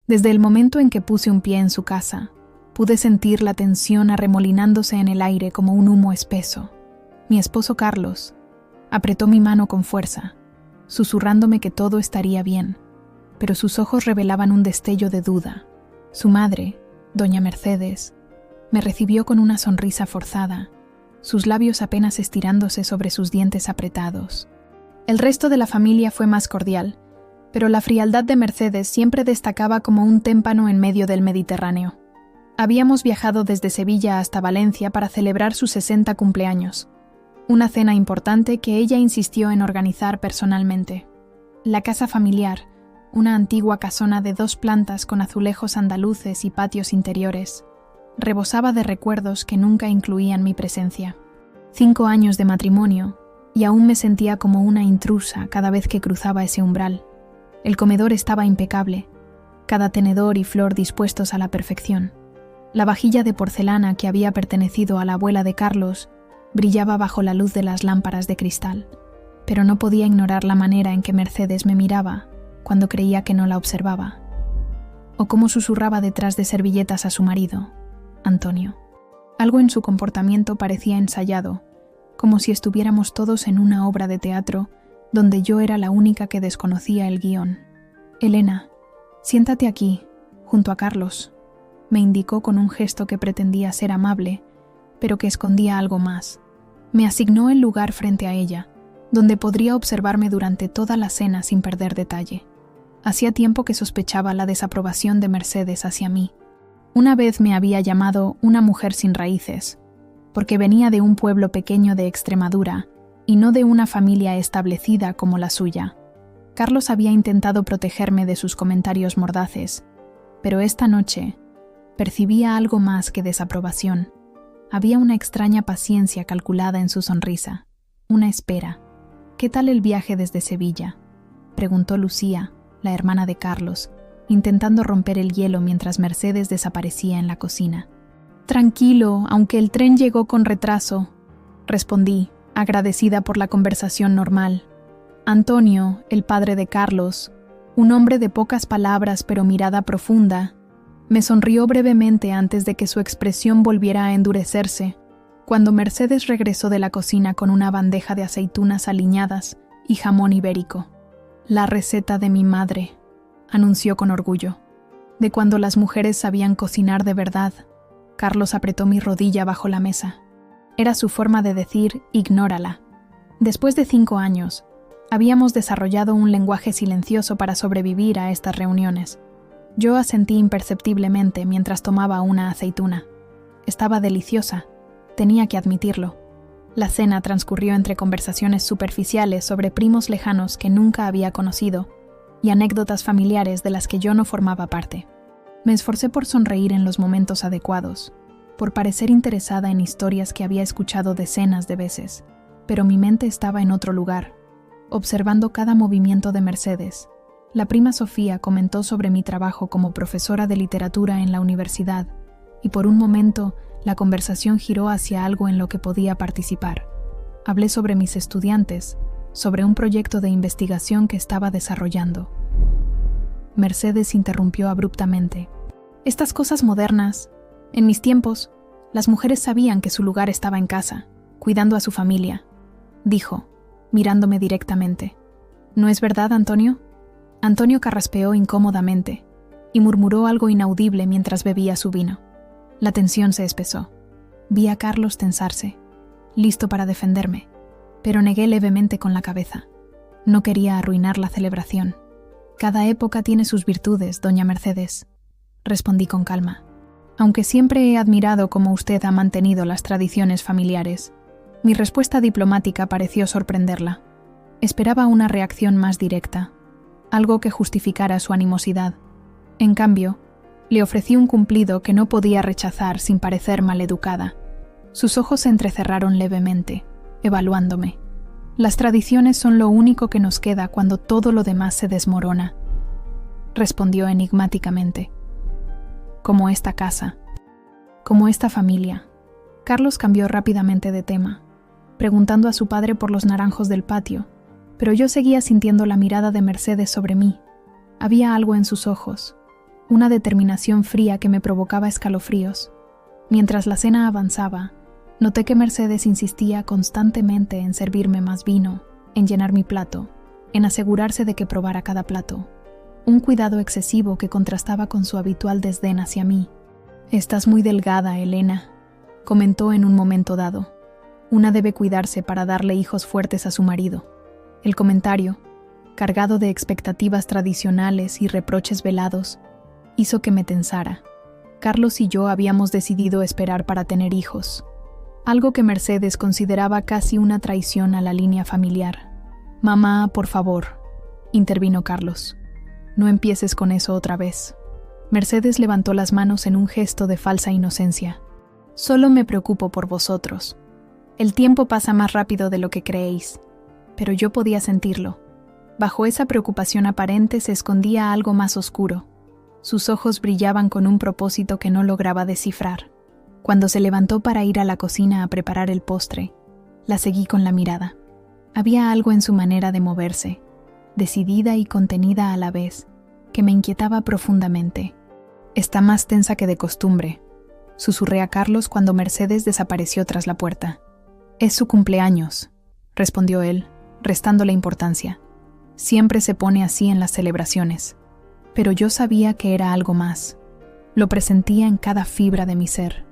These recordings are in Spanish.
Desde el momento en que puse un pie en su casa, pude sentir la tensión arremolinándose en el aire como un humo espeso. Mi esposo Carlos apretó mi mano con fuerza, susurrándome que todo estaría bien, pero sus ojos revelaban un destello de duda. Su madre, doña Mercedes, me recibió con una sonrisa forzada, sus labios apenas estirándose sobre sus dientes apretados. El resto de la familia fue más cordial, pero la frialdad de Mercedes siempre destacaba como un témpano en medio del Mediterráneo. Habíamos viajado desde Sevilla hasta Valencia para celebrar sus 60 cumpleaños, una cena importante que ella insistió en organizar personalmente. La casa familiar, una antigua casona de 2 plantas con azulejos andaluces y patios interiores, rebosaba de recuerdos que nunca incluían mi presencia. 5 años de matrimonio, y aún me sentía como una intrusa cada vez que cruzaba ese umbral. El comedor estaba impecable, cada tenedor y flor dispuestos a la perfección. La vajilla de porcelana que había pertenecido a la abuela de Carlos brillaba bajo la luz de las lámparas de cristal, pero no podía ignorar la manera en que Mercedes me miraba cuando creía que no la observaba, o cómo susurraba detrás de servilletas a su marido, Antonio. Algo en su comportamiento parecía ensayado, como si estuviéramos todos en una obra de teatro donde yo era la única que desconocía el guión. «Elena, siéntate aquí, junto a Carlos», me indicó con un gesto que pretendía ser amable, pero que escondía algo más. Me asignó el lugar frente a ella, donde podría observarme durante toda la cena sin perder detalle. Hacía tiempo que sospechaba la desaprobación de Mercedes hacia mí. Una vez me había llamado una mujer sin raíces, porque venía de un pueblo pequeño de Extremadura y no de una familia establecida como la suya. Carlos había intentado protegerme de sus comentarios mordaces, pero esta noche percibía algo más que desaprobación. Había una extraña paciencia calculada en su sonrisa, una espera. «¿Qué tal el viaje desde Sevilla?», preguntó Lucía, la hermana de Carlos, intentando romper el hielo mientras Mercedes desaparecía en la cocina. «Tranquilo, aunque el tren llegó con retraso», respondí, agradecida por la conversación normal. Antonio, el padre de Carlos, un hombre de pocas palabras pero mirada profunda, me sonrió brevemente antes de que su expresión volviera a endurecerse, cuando Mercedes regresó de la cocina con una bandeja de aceitunas aliñadas y jamón ibérico. «La receta de mi madre», anunció con orgullo. De cuando las mujeres sabían cocinar de verdad. Carlos apretó mi rodilla bajo la mesa. Era su forma de decir «ignórala». Después de 5 años, habíamos desarrollado un lenguaje silencioso para sobrevivir a estas reuniones. Yo asentí imperceptiblemente mientras tomaba una aceituna. Estaba deliciosa, tenía que admitirlo. La cena transcurrió entre conversaciones superficiales sobre primos lejanos que nunca había conocido y anécdotas familiares de las que yo no formaba parte. Me esforcé por sonreír en los momentos adecuados, por parecer interesada en historias que había escuchado decenas de veces, pero mi mente estaba en otro lugar, observando cada movimiento de Mercedes. La prima Sofía comentó sobre mi trabajo como profesora de literatura en la universidad, y por un momento la conversación giró hacia algo en lo que podía participar. Hablé sobre mis estudiantes, sobre un proyecto de investigación que estaba desarrollando. Mercedes interrumpió abruptamente. «Estas cosas modernas, en mis tiempos, las mujeres sabían que su lugar estaba en casa, cuidando a su familia», dijo, mirándome directamente. «¿No es verdad, Antonio?». Antonio carraspeó incómodamente y murmuró algo inaudible mientras bebía su vino. La tensión se espesó. Vi a Carlos tensarse, listo para defenderme, pero negué levemente con la cabeza. No quería arruinar la celebración. «Cada época tiene sus virtudes, doña Mercedes», respondí con calma. «Aunque siempre he admirado cómo usted ha mantenido las tradiciones familiares». Mi respuesta diplomática pareció sorprenderla. Esperaba una reacción más directa, algo que justificara su animosidad. En cambio, le ofrecí un cumplido que no podía rechazar sin parecer maleducada. Sus ojos se entrecerraron levemente, evaluándome. «Las tradiciones son lo único que nos queda cuando todo lo demás se desmorona», respondió enigmáticamente. «Como esta casa, como esta familia». Carlos cambió rápidamente de tema, preguntando a su padre por los naranjos del patio, pero yo seguía sintiendo la mirada de Mercedes sobre mí. Había algo en sus ojos, una determinación fría que me provocaba escalofríos. Mientras la cena avanzaba, noté que Mercedes insistía constantemente en servirme más vino, en llenar mi plato, en asegurarse de que probara cada plato. Un cuidado excesivo que contrastaba con su habitual desdén hacia mí. «Estás muy delgada, Elena», comentó en un momento dado. «Una debe cuidarse para darle hijos fuertes a su marido». El comentario, cargado de expectativas tradicionales y reproches velados, hizo que me tensara. Carlos y yo habíamos decidido esperar para tener hijos, algo que Mercedes consideraba casi una traición a la línea familiar. «Mamá, por favor», intervino Carlos. «No empieces con eso otra vez». Mercedes levantó las manos en un gesto de falsa inocencia. «Solo me preocupo por vosotros. El tiempo pasa más rápido de lo que creéis». Pero yo podía sentirlo. Bajo esa preocupación aparente se escondía algo más oscuro. Sus ojos brillaban con un propósito que no lograba descifrar. Cuando se levantó para ir a la cocina a preparar el postre, la seguí con la mirada. Había algo en su manera de moverse, decidida y contenida a la vez, que me inquietaba profundamente. «Está más tensa que de costumbre», susurré a Carlos cuando Mercedes desapareció tras la puerta. «Es su cumpleaños», respondió él, restándole importancia. «Siempre se pone así en las celebraciones». Pero yo sabía que era algo más. Lo presentía en cada fibra de mi ser.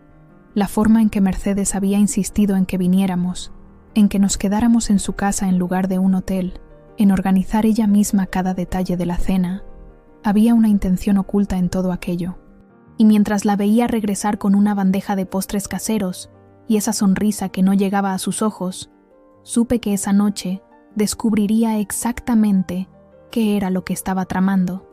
La forma en que Mercedes había insistido en que viniéramos, en que nos quedáramos en su casa en lugar de un hotel, en organizar ella misma cada detalle de la cena. Había una intención oculta en todo aquello. Y mientras la veía regresar con una bandeja de postres caseros y esa sonrisa que no llegaba a sus ojos, supe que esa noche descubriría exactamente qué era lo que estaba tramando.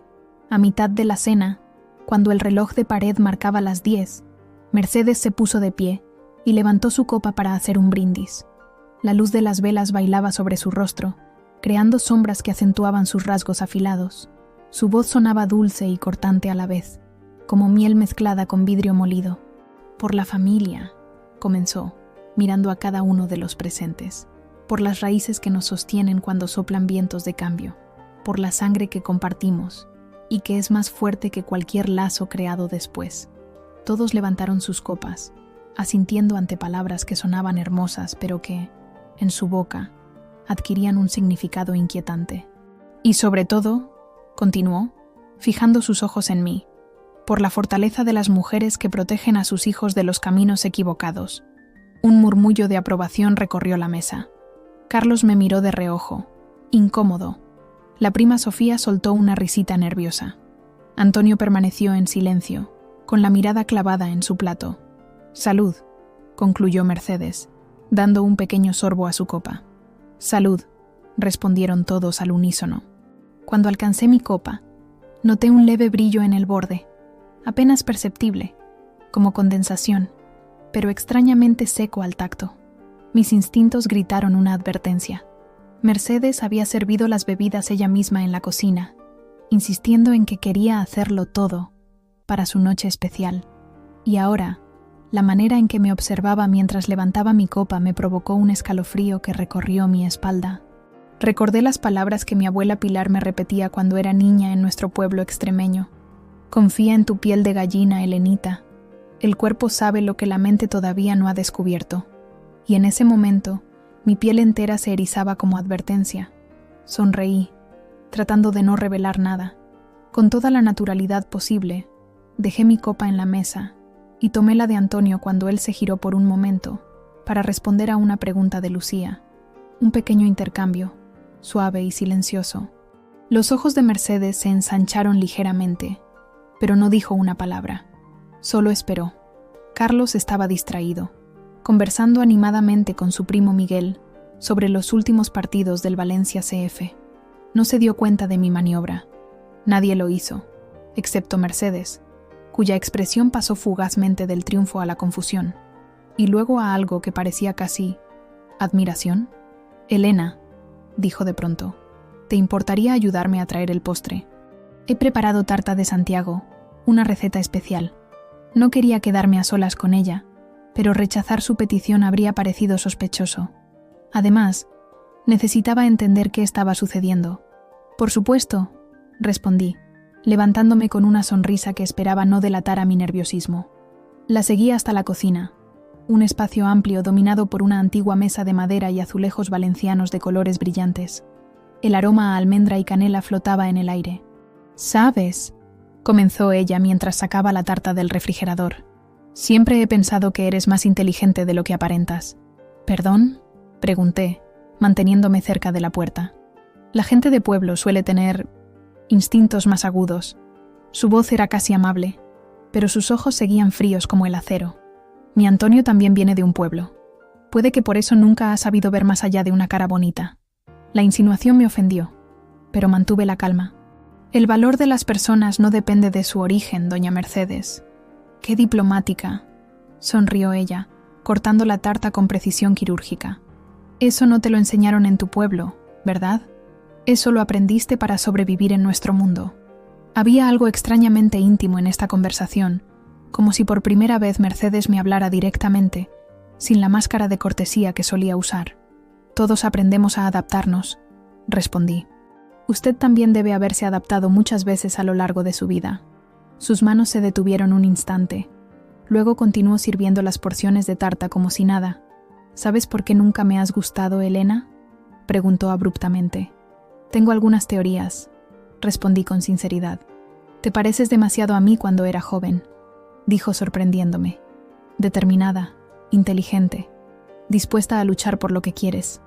A mitad de la cena, cuando el reloj de pared marcaba las 10, Mercedes se puso de pie y levantó su copa para hacer un brindis. La luz de las velas bailaba sobre su rostro, creando sombras que acentuaban sus rasgos afilados. Su voz sonaba dulce y cortante a la vez, como miel mezclada con vidrio molido. «Por la familia», comenzó, mirando a cada uno de los presentes. «Por las raíces que nos sostienen cuando soplan vientos de cambio. Por la sangre que compartimos y que es más fuerte que cualquier lazo creado después». Todos levantaron sus copas, asintiendo ante palabras que sonaban hermosas, pero que, en su boca, adquirían un significado inquietante. «Y sobre todo», continuó, fijando sus ojos en mí, «por la fortaleza de las mujeres que protegen a sus hijos de los caminos equivocados». Un murmullo de aprobación recorrió la mesa. Carlos me miró de reojo, incómodo. La prima Sofía soltó una risita nerviosa. Antonio permaneció en silencio, con la mirada clavada en su plato. «Salud», concluyó Mercedes, dando un pequeño sorbo a su copa. «Salud», respondieron todos al unísono. Cuando alcancé mi copa, noté un leve brillo en el borde, apenas perceptible, como condensación, pero extrañamente seco al tacto. Mis instintos gritaron una advertencia. Mercedes había servido las bebidas ella misma en la cocina, insistiendo en que quería hacerlo todo para su noche especial. Y ahora, la manera en que me observaba mientras levantaba mi copa me provocó un escalofrío que recorrió mi espalda. Recordé las palabras que mi abuela Pilar me repetía cuando era niña en nuestro pueblo extremeño. «Confía en tu piel de gallina, Elenita. El cuerpo sabe lo que la mente todavía no ha descubierto». Y en ese momento, mi piel entera se erizaba como advertencia. Sonreí, tratando de no revelar nada. Con toda la naturalidad posible, dejé mi copa en la mesa y tomé la de Antonio cuando él se giró por un momento para responder a una pregunta de Lucía. Un pequeño intercambio, suave y silencioso. Los ojos de Mercedes se ensancharon ligeramente, pero no dijo una palabra. Solo esperó. Carlos estaba distraído, conversando animadamente con su primo Miguel sobre los últimos partidos del Valencia CF. No se dio cuenta de mi maniobra. Nadie lo hizo, excepto Mercedes, cuya expresión pasó fugazmente del triunfo a la confusión, y luego a algo que parecía casi admiración. «Elena», dijo de pronto, «¿te importaría ayudarme a traer el postre? He preparado tarta de Santiago, una receta especial. No quería quedarme a solas con ella, pero rechazar su petición habría parecido sospechoso. Además, necesitaba entender qué estaba sucediendo». «Por supuesto», respondí, levantándome con una sonrisa que esperaba no delatara mi nerviosismo. La seguí hasta la cocina, un espacio amplio dominado por una antigua mesa de madera y azulejos valencianos de colores brillantes. El aroma a almendra y canela flotaba en el aire. «¿Sabes?», comenzó ella mientras sacaba la tarta del refrigerador. «Siempre he pensado que eres más inteligente de lo que aparentas». «¿Perdón?», pregunté, manteniéndome cerca de la puerta. La gente de pueblo suele tener instintos más agudos. Su voz era casi amable, pero sus ojos seguían fríos como el acero. Mi Antonio también viene de un pueblo. Puede que por eso nunca ha sabido ver más allá de una cara bonita. La insinuación me ofendió, pero mantuve la calma. El valor de las personas no depende de su origen, doña Mercedes. ¡Qué diplomática!, sonrió ella, cortando la tarta con precisión quirúrgica. Eso no te lo enseñaron en tu pueblo, ¿verdad? Eso lo aprendiste para sobrevivir en nuestro mundo. Había algo extrañamente íntimo en esta conversación, como si por primera vez Mercedes me hablara directamente, sin la máscara de cortesía que solía usar. Todos aprendemos a adaptarnos, respondí. Usted también debe haberse adaptado muchas veces a lo largo de su vida. Sus manos se detuvieron un instante. Luego continuó sirviendo las porciones de tarta como si nada. ¿Sabes por qué nunca me has gustado, Elena?, preguntó abruptamente. Tengo algunas teorías, respondí con sinceridad. Te pareces demasiado a mí cuando era joven, dijo sorprendiéndome. Determinada, inteligente, dispuesta a luchar por lo que quieres.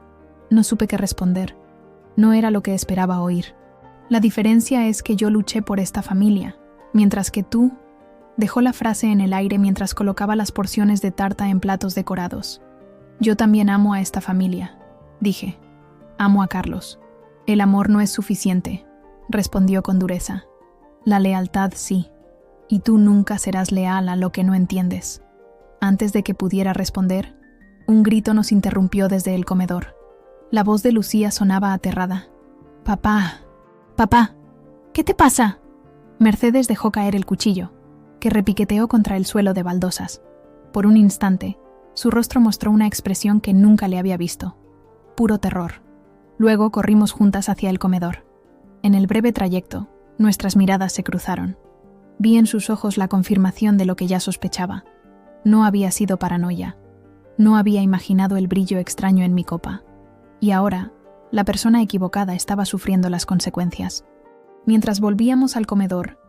No supe qué responder. No era lo que esperaba oír. La diferencia es que yo luché por esta familia, mientras que tú... Dejó la frase en el aire mientras colocaba las porciones de tarta en platos decorados. Yo también amo a esta familia, dije. Amo a Carlos. El amor no es suficiente, respondió con dureza. La lealtad sí, y tú nunca serás leal a lo que no entiendes. Antes de que pudiera responder, un grito nos interrumpió desde el comedor. La voz de Lucía sonaba aterrada. «Papá, papá, ¿qué te pasa?». Mercedes dejó caer el cuchillo, que repiqueteó contra el suelo de baldosas. Por un instante, su rostro mostró una expresión que nunca le había visto. Puro terror. Luego corrimos juntas hacia el comedor. En el breve trayecto, nuestras miradas se cruzaron. Vi en sus ojos la confirmación de lo que ya sospechaba. No había sido paranoia. No había imaginado el brillo extraño en mi copa. Y ahora, la persona equivocada estaba sufriendo las consecuencias. Mientras volvíamos al comedor,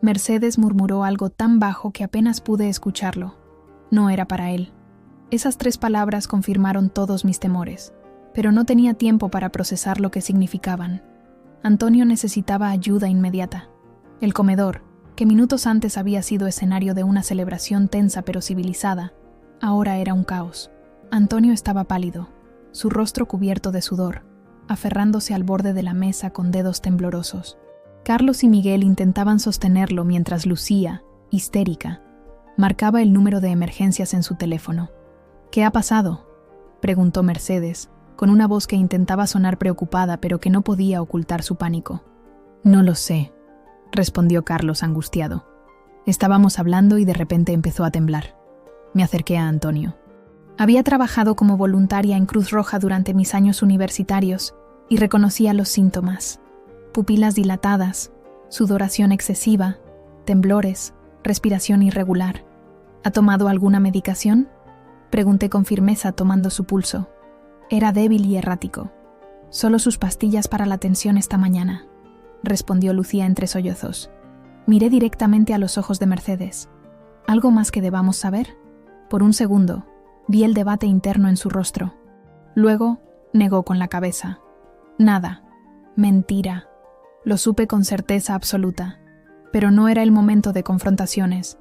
Mercedes murmuró algo tan bajo que apenas pude escucharlo. No era para él. Esas 3 palabras confirmaron todos mis temores, pero no tenía tiempo para procesar lo que significaban. Antonio necesitaba ayuda inmediata. El comedor, que minutos antes había sido escenario de una celebración tensa pero civilizada, ahora era un caos. Antonio estaba pálido, su rostro cubierto de sudor, aferrándose al borde de la mesa con dedos temblorosos. Carlos y Miguel intentaban sostenerlo mientras Lucía, histérica, marcaba el número de emergencias en su teléfono. «¿Qué ha pasado?», preguntó Mercedes, con una voz que intentaba sonar preocupada pero que no podía ocultar su pánico. «No lo sé», respondió Carlos angustiado. Estábamos hablando y de repente empezó a temblar. Me acerqué a Antonio. Había trabajado como voluntaria en Cruz Roja durante mis años universitarios y reconocía los síntomas. Pupilas dilatadas, sudoración excesiva, temblores, respiración irregular. ¿Ha tomado alguna medicación?, pregunté con firmeza tomando su pulso. Era débil y errático. Solo sus pastillas para la tensión esta mañana, respondió Lucía entre sollozos. Miré directamente a los ojos de Mercedes. ¿Algo más que debamos saber? Por un segundo, vi el debate interno en su rostro. Luego, negó con la cabeza. Nada. Mentira. Lo supe con certeza absoluta. Pero no era el momento de confrontaciones.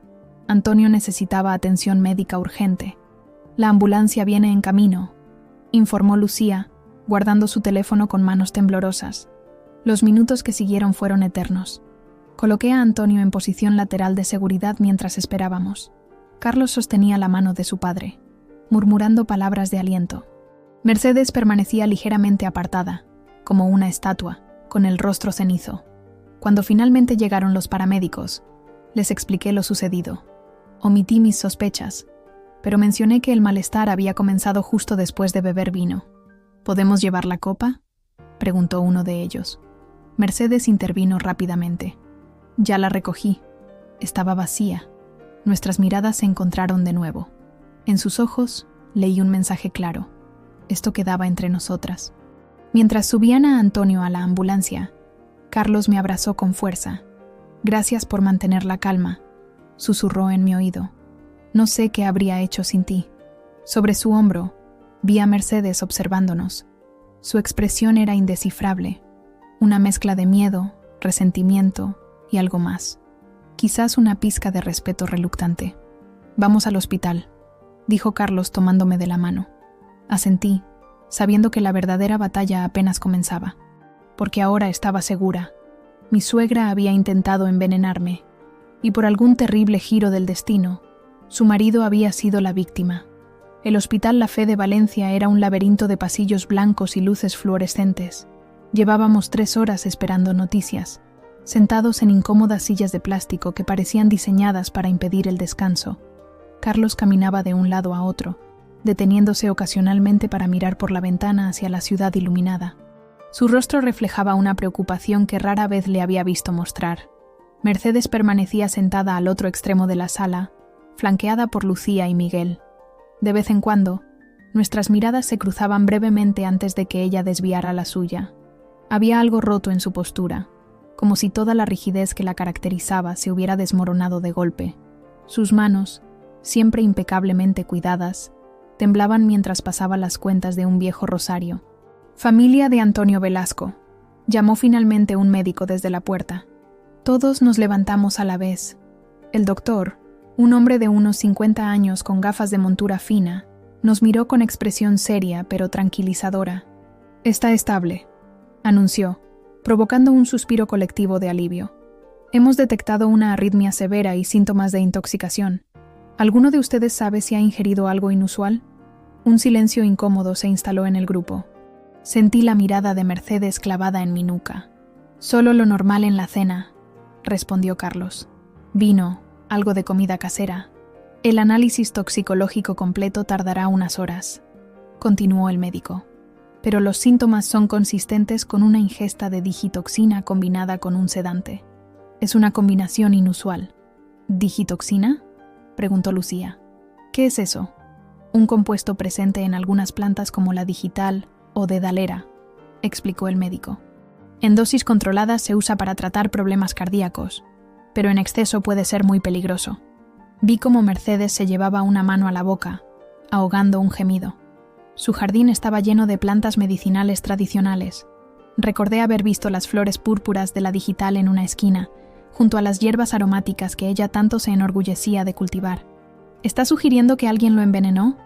Antonio necesitaba atención médica urgente. La ambulancia viene en camino, informó Lucía, guardando su teléfono con manos temblorosas. Los minutos que siguieron fueron eternos. Coloqué a Antonio en posición lateral de seguridad mientras esperábamos. Carlos sostenía la mano de su padre, murmurando palabras de aliento. Mercedes permanecía ligeramente apartada, como una estatua, con el rostro cenizo. Cuando finalmente llegaron los paramédicos, les expliqué lo sucedido. Omití mis sospechas, pero mencioné que el malestar había comenzado justo después de beber vino. ¿Podemos llevar la copa?, preguntó uno de ellos. Mercedes intervino rápidamente. Ya la recogí. Estaba vacía. Nuestras miradas se encontraron de nuevo. En sus ojos leí un mensaje claro. Esto quedaba entre nosotras. Mientras subían a Antonio a la ambulancia, Carlos me abrazó con fuerza. «Gracias por mantener la calma», susurró en mi oído. «No sé qué habría hecho sin ti». Sobre su hombro, vi a Mercedes observándonos. Su expresión era indescifrable, una mezcla de miedo, resentimiento y algo más. Quizás una pizca de respeto reluctante. «Vamos al hospital», dijo Carlos tomándome de la mano. Asentí, sabiendo que la verdadera batalla apenas comenzaba, porque ahora estaba segura. Mi suegra había intentado envenenarme, y por algún terrible giro del destino, su marido había sido la víctima. El Hospital La Fe de Valencia era un laberinto de pasillos blancos y luces fluorescentes. Llevábamos 3 horas esperando noticias, sentados en incómodas sillas de plástico que parecían diseñadas para impedir el descanso. Carlos caminaba de un lado a otro, deteniéndose ocasionalmente para mirar por la ventana hacia la ciudad iluminada. Su rostro reflejaba una preocupación que rara vez le había visto mostrar. Mercedes permanecía sentada al otro extremo de la sala, flanqueada por Lucía y Miguel. De vez en cuando, nuestras miradas se cruzaban brevemente antes de que ella desviara la suya. Había algo roto en su postura, como si toda la rigidez que la caracterizaba se hubiera desmoronado de golpe. Sus manos, siempre impecablemente cuidadas, temblaban mientras pasaba las cuentas de un viejo rosario. «Familia de Antonio Velasco», llamó finalmente un médico desde la puerta. Todos nos levantamos a la vez. El doctor, un hombre de unos 50 años con gafas de montura fina, nos miró con expresión seria pero tranquilizadora. «Está estable», anunció, provocando un suspiro colectivo de alivio. «Hemos detectado una arritmia severa y síntomas de intoxicación. ¿Alguno de ustedes sabe si ha ingerido algo inusual?» Un silencio incómodo se instaló en el grupo. Sentí la mirada de Mercedes clavada en mi nuca. «Solo lo normal en la cena», respondió Carlos. «Vino, algo de comida casera. El análisis toxicológico completo tardará unas horas», continuó el médico. «Pero los síntomas son consistentes con una ingesta de digitoxina combinada con un sedante. Es una combinación inusual». «¿Digitoxina?», preguntó Lucía. «¿Qué es eso?» «Un compuesto presente en algunas plantas como la digital o dedalera», explicó el médico. «En dosis controladas se usa para tratar problemas cardíacos, pero en exceso puede ser muy peligroso». Vi cómo Mercedes se llevaba una mano a la boca, ahogando un gemido. Su jardín estaba lleno de plantas medicinales tradicionales. Recordé haber visto las flores púrpuras de la digital en una esquina, junto a las hierbas aromáticas que ella tanto se enorgullecía de cultivar. «¿Está sugiriendo que alguien lo envenenó?»,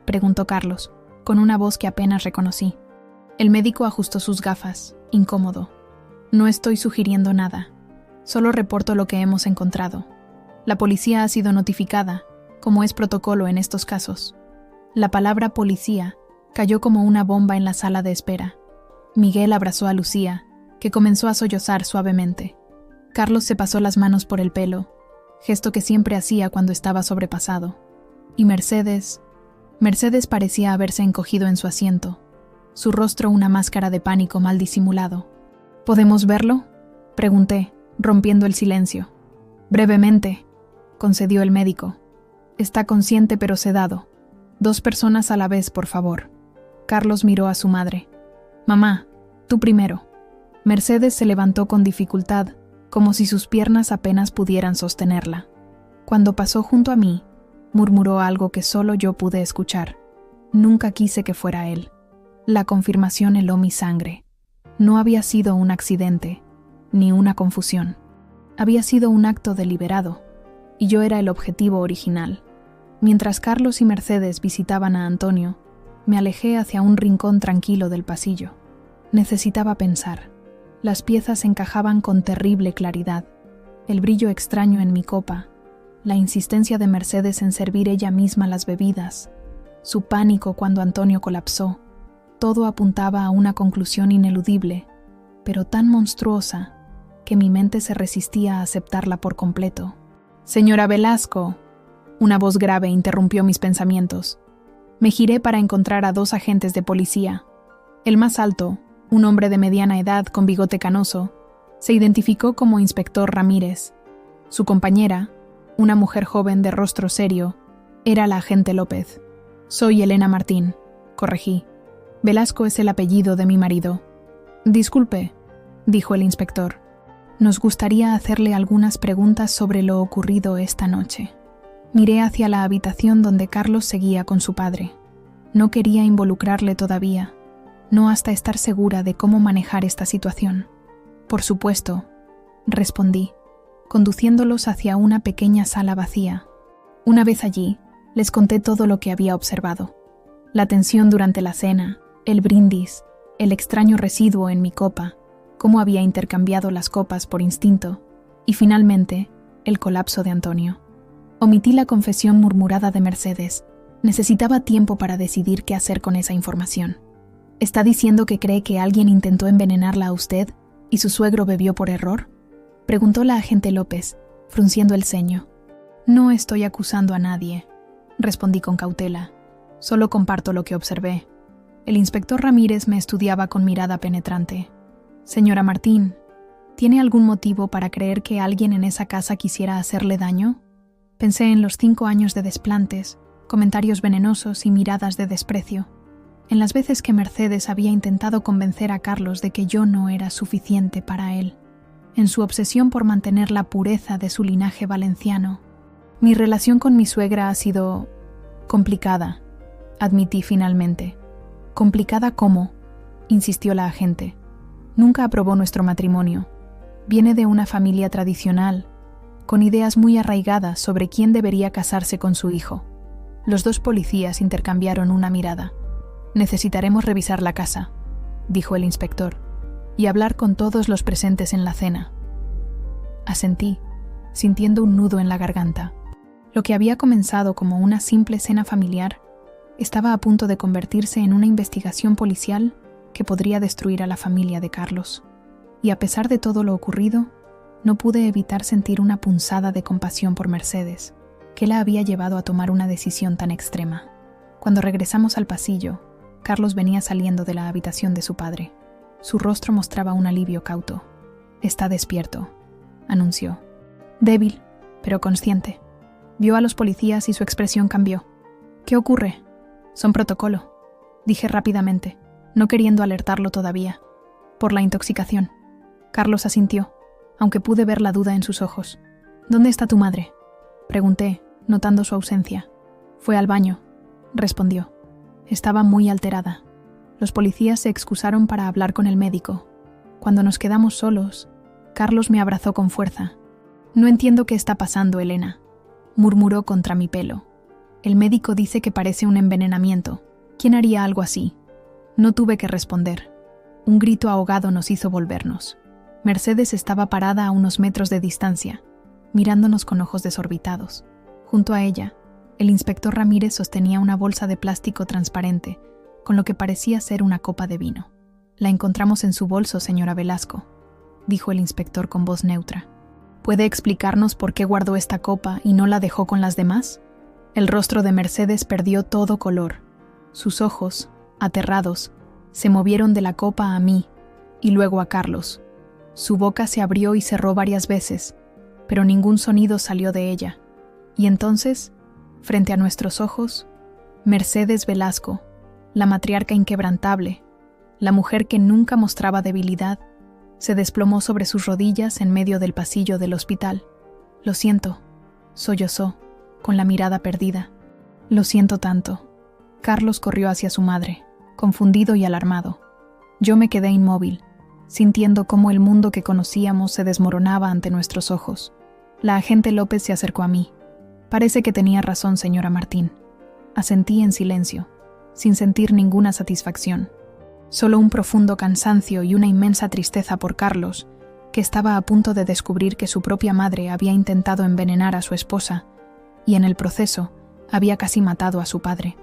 preguntó Carlos, con una voz que apenas reconocí. El médico ajustó sus gafas, incómodo. «No estoy sugiriendo nada. Solo reporto lo que hemos encontrado. La policía ha sido notificada, como es protocolo en estos casos». La palabra policía cayó como una bomba en la sala de espera. Miguel abrazó a Lucía, que comenzó a sollozar suavemente. Carlos se pasó las manos por el pelo, gesto que siempre hacía cuando estaba sobrepasado. Y Mercedes parecía haberse encogido en su asiento, su rostro una máscara de pánico mal disimulado. «¿Podemos verlo?», pregunté, rompiendo el silencio. «Brevemente», concedió el médico. «Está consciente pero sedado. 2 personas a la vez, por favor». Carlos miró a su madre. «Mamá, tú primero». Mercedes se levantó con dificultad, como si sus piernas apenas pudieran sostenerla. Cuando pasó junto a mí, murmuró algo que solo yo pude escuchar. Nunca quise que fuera él. La confirmación heló mi sangre. No había sido un accidente, ni una confusión. Había sido un acto deliberado, y yo era el objetivo original. Mientras Carlos y Mercedes visitaban a Antonio, me alejé hacia un rincón tranquilo del pasillo. Necesitaba pensar. Las piezas encajaban con terrible claridad. El brillo extraño en mi copa, la insistencia de Mercedes en servir ella misma las bebidas, su pánico cuando Antonio colapsó, todo apuntaba a una conclusión ineludible, pero tan monstruosa que mi mente se resistía a aceptarla por completo. «Señora Velasco», una voz grave interrumpió mis pensamientos. Me giré para encontrar a 2 agentes de policía. El más alto, un hombre de mediana edad con bigote canoso, Se identificó como Inspector Ramírez. Su compañera, una mujer joven de rostro serio, era la agente López. Soy Elena Martín, corregí. Velasco es el apellido de mi marido. Disculpe, dijo el inspector. Nos gustaría hacerle algunas preguntas sobre lo ocurrido esta noche. Miré hacia la habitación donde Carlos seguía con su padre. No quería involucrarle todavía, no hasta estar segura de cómo manejar esta situación. Por supuesto, respondí, conduciéndolos hacia una pequeña sala vacía. Una vez allí, les conté todo lo que había observado. La tensión durante la cena, el brindis, el extraño residuo en mi copa, cómo había intercambiado las copas por instinto, y finalmente, el colapso de Antonio. Omití la confesión murmurada de Mercedes. Necesitaba tiempo para decidir qué hacer con esa información. ¿Está diciendo que cree que alguien intentó envenenarla a usted y su suegro bebió por error?, preguntó la agente López, frunciendo el ceño. No estoy acusando a nadie, respondí con cautela. Solo comparto lo que observé. El inspector Ramírez me estudiaba con mirada penetrante. Señora Martín, ¿tiene algún motivo para creer que alguien en esa casa quisiera hacerle daño? Pensé en los 5 años de desplantes, comentarios venenosos y miradas de desprecio. En las veces que Mercedes había intentado convencer a Carlos de que yo no era suficiente para él. En su obsesión por mantener la pureza de su linaje valenciano. Mi relación con mi suegra ha sido complicada, admití finalmente. ¿Complicada cómo?, insistió la agente. Nunca aprobó nuestro matrimonio. Viene de una familia tradicional, con ideas muy arraigadas sobre quién debería casarse con su hijo. Los 2 policías intercambiaron una mirada. Necesitaremos revisar la casa, dijo el inspector, y hablar con todos los presentes en la cena. Asentí, sintiendo un nudo en la garganta. Lo que había comenzado como una simple cena familiar estaba a punto de convertirse en una investigación policial que podría destruir a la familia de Carlos. Y a pesar de todo lo ocurrido, no pude evitar sentir una punzada de compasión por Mercedes, que la había llevado a tomar una decisión tan extrema. Cuando regresamos al pasillo, Carlos venía saliendo de la habitación de su padre. Su rostro mostraba un alivio cauto. Está despierto, anunció. Débil, pero consciente. Vio a los policías y su expresión cambió. ¿Qué ocurre? Son protocolo, dije rápidamente, no queriendo alertarlo todavía. Por la intoxicación. Carlos asintió, aunque pude ver la duda en sus ojos. ¿Dónde está tu madre?, pregunté, notando su ausencia. Fue al baño, respondió. Estaba muy alterada. Los policías se excusaron para hablar con el médico. Cuando nos quedamos solos, Carlos me abrazó con fuerza. No entiendo qué está pasando, Elena, murmuró contra mi pelo. El médico dice que parece un envenenamiento. ¿Quién haría algo así? No tuve que responder. Un grito ahogado nos hizo volvernos. Mercedes estaba parada a unos metros de distancia, mirándonos con ojos desorbitados. Junto a ella, el inspector Ramírez sostenía una bolsa de plástico transparente, con lo que parecía ser una copa de vino. La encontramos en su bolso, señora Velasco, dijo el inspector con voz neutra. ¿Puede explicarnos por qué guardó esta copa y no la dejó con las demás? El rostro de Mercedes perdió todo color. Sus ojos, aterrados, se movieron de la copa a mí y luego a Carlos. Su boca se abrió y cerró varias veces, pero ningún sonido salió de ella. Y entonces, frente a nuestros ojos, Mercedes Velasco, la matriarca inquebrantable, la mujer que nunca mostraba debilidad, se desplomó sobre sus rodillas en medio del pasillo del hospital. Lo siento, sollozó, con la mirada perdida. Lo siento tanto. Carlos corrió hacia su madre, confundido y alarmado. Yo me quedé inmóvil, sintiendo cómo el mundo que conocíamos se desmoronaba ante nuestros ojos. La agente López se acercó a mí. Parece que tenía razón, señora Martín. Asentí en silencio, sin sentir ninguna satisfacción. Solo un profundo cansancio y una inmensa tristeza por Carlos, que estaba a punto de descubrir que su propia madre había intentado envenenar a su esposa, y en el proceso había casi matado a su padre.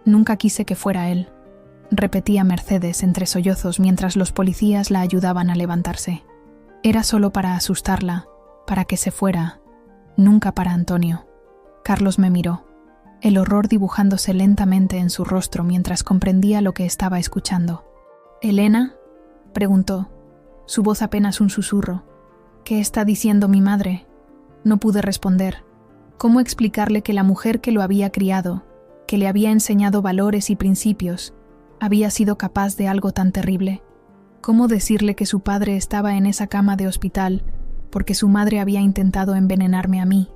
Nunca quise que fuera él, repetía Mercedes entre sollozos mientras los policías la ayudaban a levantarse. Era solo para asustarla, para que se fuera, nunca para Antonio. Carlos me miró, el horror dibujándose lentamente en su rostro mientras comprendía lo que estaba escuchando. ¿Elena?, preguntó. su voz apenas un susurro. ¿Qué está diciendo mi madre? No pude responder. ¿Cómo explicarle que la mujer que lo había criado, que le había enseñado valores y principios, había sido capaz de algo tan terrible? ¿Cómo decirle que su padre estaba en esa cama de hospital porque su madre había intentado envenenarme a mí?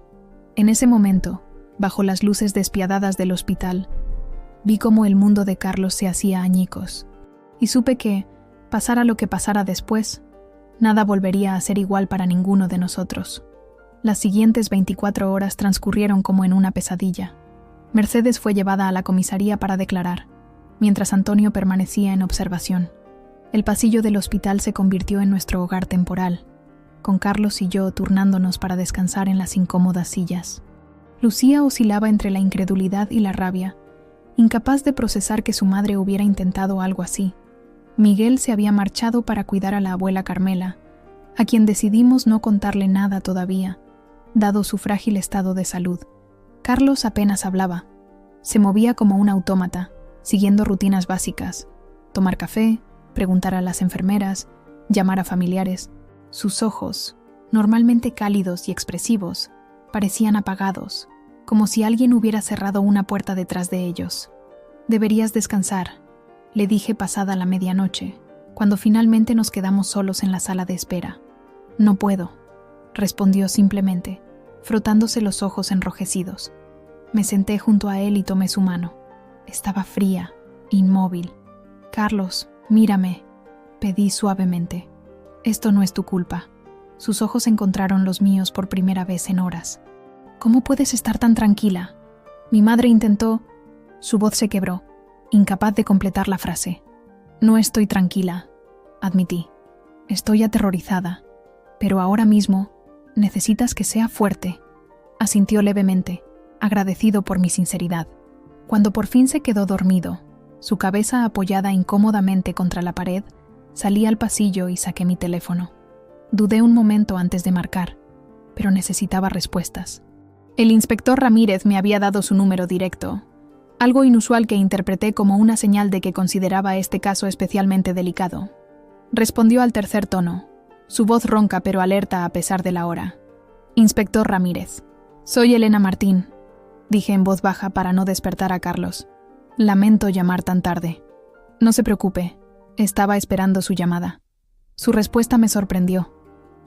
En ese momento, bajo las luces despiadadas del hospital, vi cómo el mundo de Carlos se hacía añicos, y supe que, pasara lo que pasara después, nada volvería a ser igual para ninguno de nosotros. Las siguientes 24 horas transcurrieron como en una pesadilla. Mercedes fue llevada a la comisaría para declarar, mientras Antonio permanecía en observación. El pasillo del hospital se convirtió en nuestro hogar temporal, con Carlos y yo turnándonos para descansar en las incómodas sillas. Lucía oscilaba entre la incredulidad y la rabia, incapaz de procesar que su madre hubiera intentado algo así. Miguel se había marchado para cuidar a la abuela Carmela, a quien decidimos no contarle nada todavía, dado su frágil estado de salud. Carlos apenas hablaba. Se movía como un autómata, siguiendo rutinas básicas: tomar café, preguntar a las enfermeras, llamar a familiares. Sus ojos, normalmente cálidos y expresivos, parecían apagados, como si alguien hubiera cerrado una puerta detrás de ellos. «Deberías descansar», le dije pasada la medianoche, cuando finalmente nos quedamos solos en la sala de espera. «No puedo», respondió simplemente, frotándose los ojos enrojecidos. Me senté junto a él y tomé su mano. Estaba fría, inmóvil. «Carlos, mírame», pedí suavemente. «Esto no es tu culpa». Sus ojos encontraron los míos por primera vez en horas. «¿Cómo puedes estar tan tranquila? Mi madre intentó...» Su voz se quebró, incapaz de completar la frase. «No estoy tranquila», admití. «Estoy aterrorizada. Pero ahora mismo necesitas que sea fuerte», asintió levemente, agradecido por mi sinceridad. Cuando por fin se quedó dormido, su cabeza apoyada incómodamente contra la pared, salí al pasillo y saqué mi teléfono. Dudé un momento antes de marcar, pero necesitaba respuestas. El inspector Ramírez me había dado su número directo, algo inusual que interpreté como una señal de que consideraba este caso especialmente delicado. Respondió al tercer tono, su voz ronca pero alerta a pesar de la hora. «Inspector Ramírez, soy Elena Martín», dije en voz baja para no despertar a Carlos. «Lamento llamar tan tarde». «No se preocupe, estaba esperando su llamada». Su respuesta me sorprendió.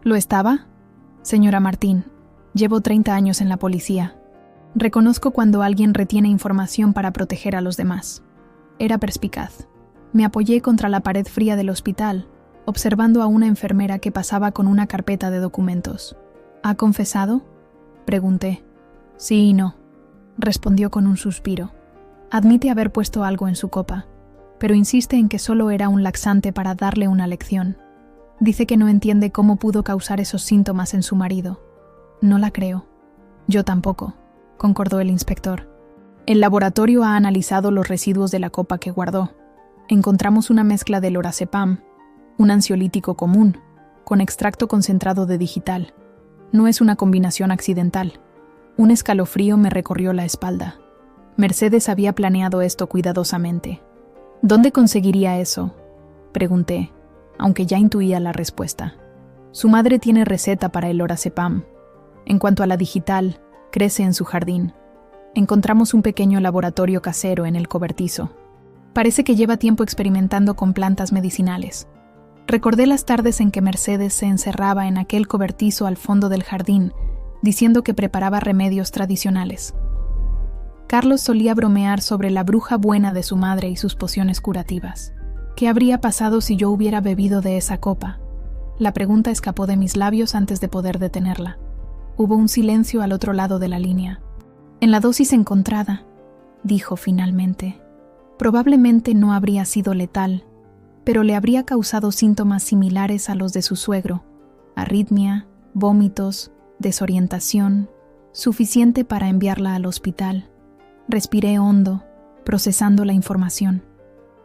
«¿Lo estaba?» «Señora Martín, llevo 30 años en la policía. Reconozco cuando alguien retiene información para proteger a los demás». Era perspicaz. Me apoyé contra la pared fría del hospital, observando a una enfermera que pasaba con una carpeta de documentos. «¿Ha confesado?», pregunté. «Sí y no», respondió con un suspiro. Admite haber puesto algo en su copa, pero insiste en que solo era un laxante para darle una lección. Dice que no entiende cómo pudo causar esos síntomas en su marido. No la creo. Yo tampoco, concordó el inspector. El laboratorio ha analizado los residuos de la copa que guardó. Encontramos una mezcla de lorazepam, un ansiolítico común, con extracto concentrado de digital. No es una combinación accidental. Un escalofrío me recorrió la espalda. Mercedes había planeado esto cuidadosamente. ¿Dónde conseguiría eso?, pregunté, aunque ya intuía la respuesta. Su madre tiene receta para el lorazepam. En cuanto a la digital, crece en su jardín. Encontramos un pequeño laboratorio casero en el cobertizo. Parece que lleva tiempo experimentando con plantas medicinales. Recordé las tardes en que Mercedes se encerraba en aquel cobertizo al fondo del jardín, diciendo que preparaba remedios tradicionales. Carlos solía bromear sobre la bruja buena de su madre y sus pociones curativas. ¿Qué habría pasado si yo hubiera bebido de esa copa? La pregunta escapó de mis labios antes de poder detenerla. Hubo un silencio al otro lado de la línea. En la dosis encontrada, dijo finalmente, probablemente no habría sido letal, pero le habría causado síntomas similares a los de su suegro: arritmia, vómitos, desorientación, suficiente para enviarla al hospital. Respiré hondo, procesando la información.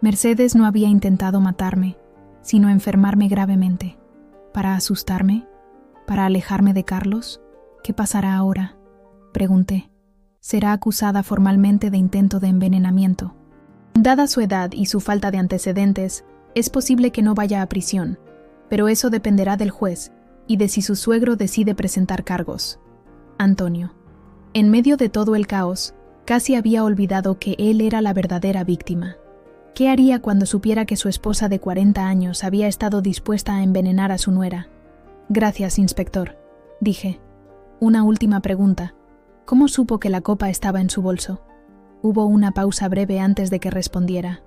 Mercedes no había intentado matarme, sino enfermarme gravemente. ¿Para asustarme? ¿Para alejarme de Carlos? ¿Qué pasará ahora?, pregunté. Será acusada formalmente de intento de envenenamiento. Dada su edad y su falta de antecedentes, es posible que no vaya a prisión, pero eso dependerá del juez y de si su suegro decide presentar cargos. Antonio. En medio de todo el caos, casi había olvidado que él era la verdadera víctima. ¿Qué haría cuando supiera que su esposa de 40 años había estado dispuesta a envenenar a su nuera? Gracias, inspector, dije. Una última pregunta. ¿Cómo supo que la copa estaba en su bolso? Hubo una pausa breve antes de que respondiera.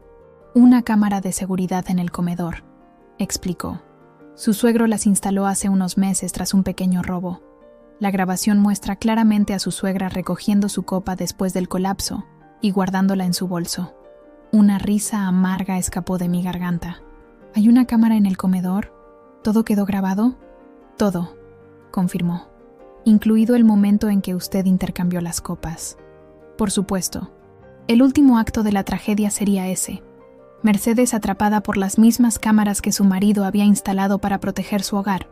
Una cámara de seguridad en el comedor, explicó. Su suegro las instaló hace unos meses tras un pequeño robo. La grabación muestra claramente a su suegra recogiendo su copa después del colapso y guardándola en su bolso. Una risa amarga escapó de mi garganta. ¿Hay una cámara en el comedor? ¿Todo quedó grabado? Todo, confirmó, incluido el momento en que usted intercambió las copas. Por supuesto. El último acto de la tragedia sería ese. Mercedes atrapada por las mismas cámaras que su marido había instalado para proteger su hogar.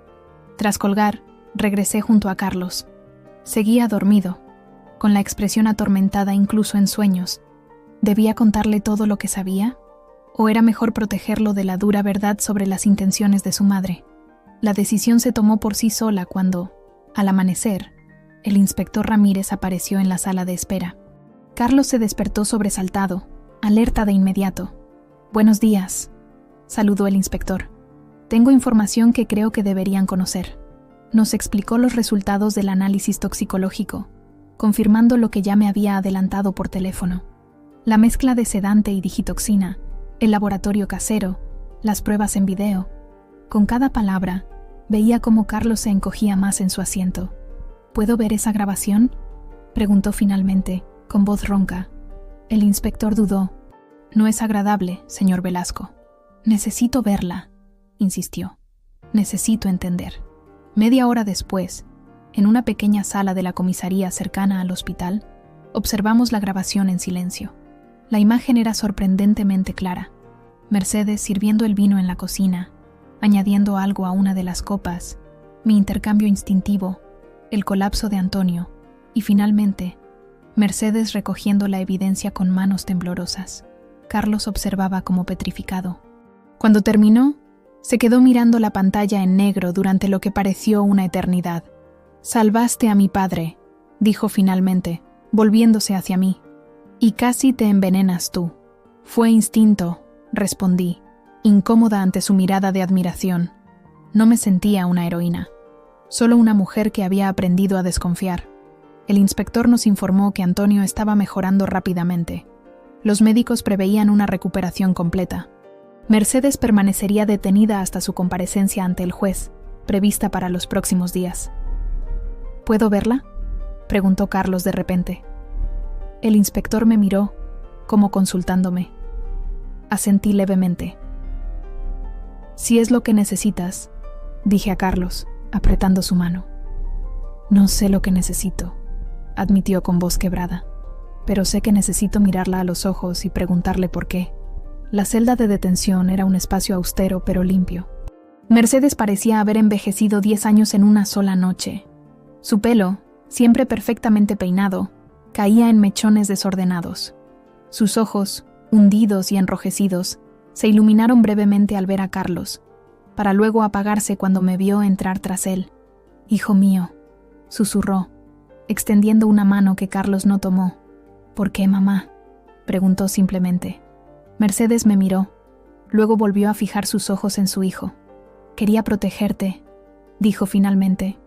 Tras colgar, regresé junto a Carlos. Seguía dormido, con la expresión atormentada incluso en sueños. ¿Debía contarle todo lo que sabía? ¿O era mejor protegerlo de la dura verdad sobre las intenciones de su madre? La decisión se tomó por sí sola cuando, al amanecer, el inspector Ramírez apareció en la sala de espera. Carlos se despertó sobresaltado, alerta de inmediato. «Buenos días», saludó el inspector. «Tengo información que creo que deberían conocer». Nos explicó los resultados del análisis toxicológico, confirmando lo que ya me había adelantado por teléfono. La mezcla de sedante y digitoxina, el laboratorio casero, las pruebas en video. Con cada palabra, veía cómo Carlos se encogía más en su asiento. «¿Puedo ver esa grabación?», preguntó finalmente, con voz ronca. El inspector dudó. «No es agradable, señor Velasco». «Necesito verla», insistió. «Necesito entender». Media hora después, en una pequeña sala de la comisaría cercana al hospital, observamos la grabación en silencio. La imagen era sorprendentemente clara. Mercedes sirviendo el vino en la cocina, añadiendo algo a una de las copas, mi intercambio instintivo, el colapso de Antonio, y finalmente, Mercedes recogiendo la evidencia con manos temblorosas. Carlos observaba como petrificado. Cuando terminó, se quedó mirando la pantalla en negro durante lo que pareció una eternidad. «Salvaste a mi padre», dijo finalmente, volviéndose hacia mí. «Y casi te envenenas tú». «Fue instinto», respondí, incómoda ante su mirada de admiración. No me sentía una heroína, solo una mujer que había aprendido a desconfiar. El inspector nos informó que Antonio estaba mejorando rápidamente. Los médicos preveían una recuperación completa. Mercedes permanecería detenida hasta su comparecencia ante el juez, prevista para los próximos días. «¿Puedo verla?», preguntó Carlos de repente. El inspector me miró, como consultándome. Asentí levemente. «Si es lo que necesitas», dije a Carlos, apretando su mano. «No sé lo que necesito», admitió con voz quebrada, «pero sé que necesito mirarla a los ojos y preguntarle por qué». La celda de detención era un espacio austero pero limpio. Mercedes parecía haber envejecido 10 años en una sola noche. Su pelo, siempre perfectamente peinado, caía en mechones desordenados. Sus ojos, hundidos y enrojecidos, se iluminaron brevemente al ver a Carlos, para luego apagarse cuando me vio entrar tras él. «Hijo mío», susurró, extendiendo una mano que Carlos no tomó. «¿Por qué, mamá?», preguntó simplemente. Mercedes me miró, luego volvió a fijar sus ojos en su hijo. «Quería protegerte», dijo finalmente.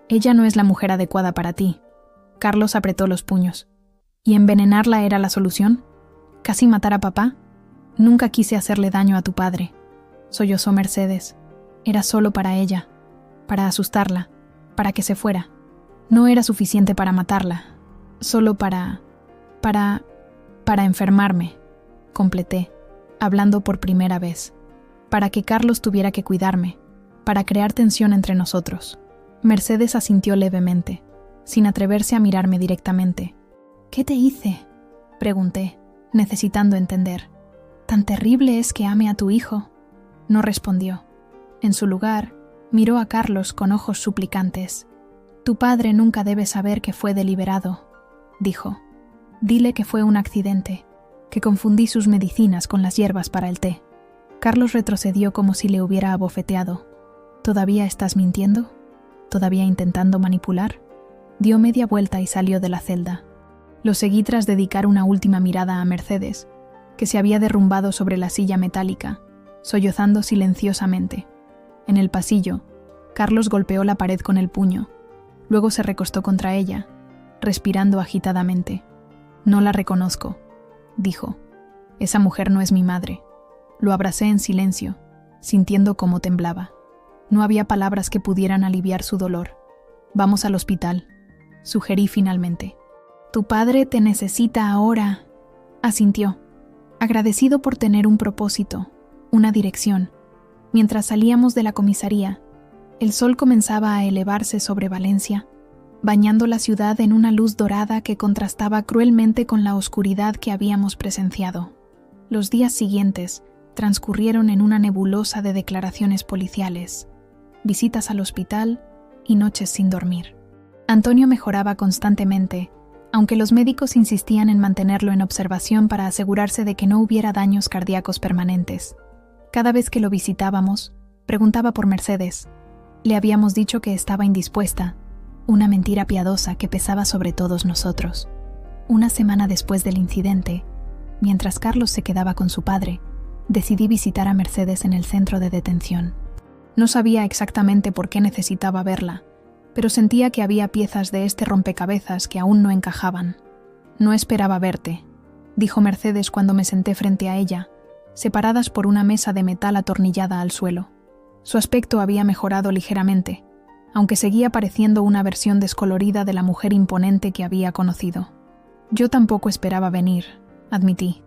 «Ella no es la mujer adecuada para ti». Carlos apretó los puños. ¿Y envenenarla era la solución? ¿Casi matar a papá? Nunca quise hacerle daño a tu padre. Sollozó Mercedes. Era solo para ella, para asustarla, para que se fuera. No era suficiente para matarla, solo para enfermarme, completé, hablando por primera vez, para que Carlos tuviera que cuidarme, para crear tensión entre nosotros. Mercedes asintió levemente, sin atreverse a mirarme directamente. «¿Qué te hice?», pregunté, necesitando entender. «¿Tan terrible es que ame a tu hijo?». No respondió. En su lugar, miró a Carlos con ojos suplicantes. «Tu padre nunca debe saber que fue deliberado», dijo. «Dile que fue un accidente, que confundí sus medicinas con las hierbas para el té». Carlos retrocedió como si le hubiera abofeteado. ¿Todavía estás mintiendo? ¿Todavía intentando manipular? Dio media vuelta y salió de la celda. Lo seguí tras dedicar una última mirada a Mercedes, que se había derrumbado sobre la silla metálica, sollozando silenciosamente. En el pasillo, Carlos golpeó la pared con el puño. Luego se recostó contra ella, respirando agitadamente. «No la reconozco», dijo. «Esa mujer no es mi madre». Lo abracé en silencio, sintiendo cómo temblaba. No había palabras que pudieran aliviar su dolor. «Vamos al hospital», sugerí finalmente. «Tu padre te necesita ahora», asintió, agradecido por tener un propósito, una dirección. Mientras salíamos de la comisaría, el sol comenzaba a elevarse sobre Valencia, bañando la ciudad en una luz dorada que contrastaba cruelmente con la oscuridad que habíamos presenciado. Los días siguientes transcurrieron en una nebulosa de declaraciones policiales, visitas al hospital y noches sin dormir. Antonio mejoraba constantemente, aunque los médicos insistían en mantenerlo en observación para asegurarse de que no hubiera daños cardíacos permanentes. Cada vez que lo visitábamos, preguntaba por Mercedes. Le habíamos dicho que estaba indispuesta, una mentira piadosa que pesaba sobre todos nosotros. Una semana después del incidente, mientras Carlos se quedaba con su padre, decidí visitar a Mercedes en el centro de detención. No sabía exactamente por qué necesitaba verla, pero sentía que había piezas de este rompecabezas que aún no encajaban. «No esperaba verte», dijo Mercedes cuando me senté frente a ella, separadas por una mesa de metal atornillada al suelo. Su aspecto había mejorado ligeramente, aunque seguía pareciendo una versión descolorida de la mujer imponente que había conocido. «Yo tampoco esperaba venir», admití,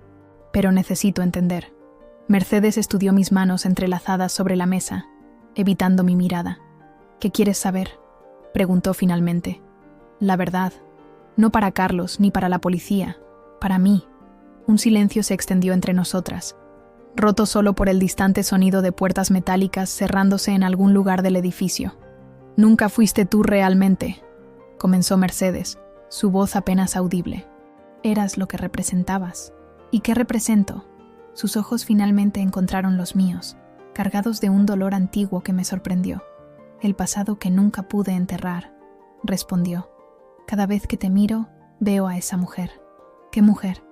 «pero necesito entender». Mercedes estudió mis manos entrelazadas sobre la mesa, evitando mi mirada. «¿Qué quieres saber?», preguntó finalmente. «La verdad. No para Carlos ni para la policía. Para mí». Un silencio se extendió entre nosotras, roto solo por el distante sonido de puertas metálicas cerrándose en algún lugar del edificio. «Nunca fuiste tú realmente», comenzó Mercedes, su voz apenas audible. «Eras lo que representabas». «¿Y qué represento?». Sus ojos finalmente encontraron los míos, cargados de un dolor antiguo que me sorprendió. «El pasado que nunca pude enterrar», respondió. «Cada vez que te miro, veo a esa mujer». «¿Qué mujer?».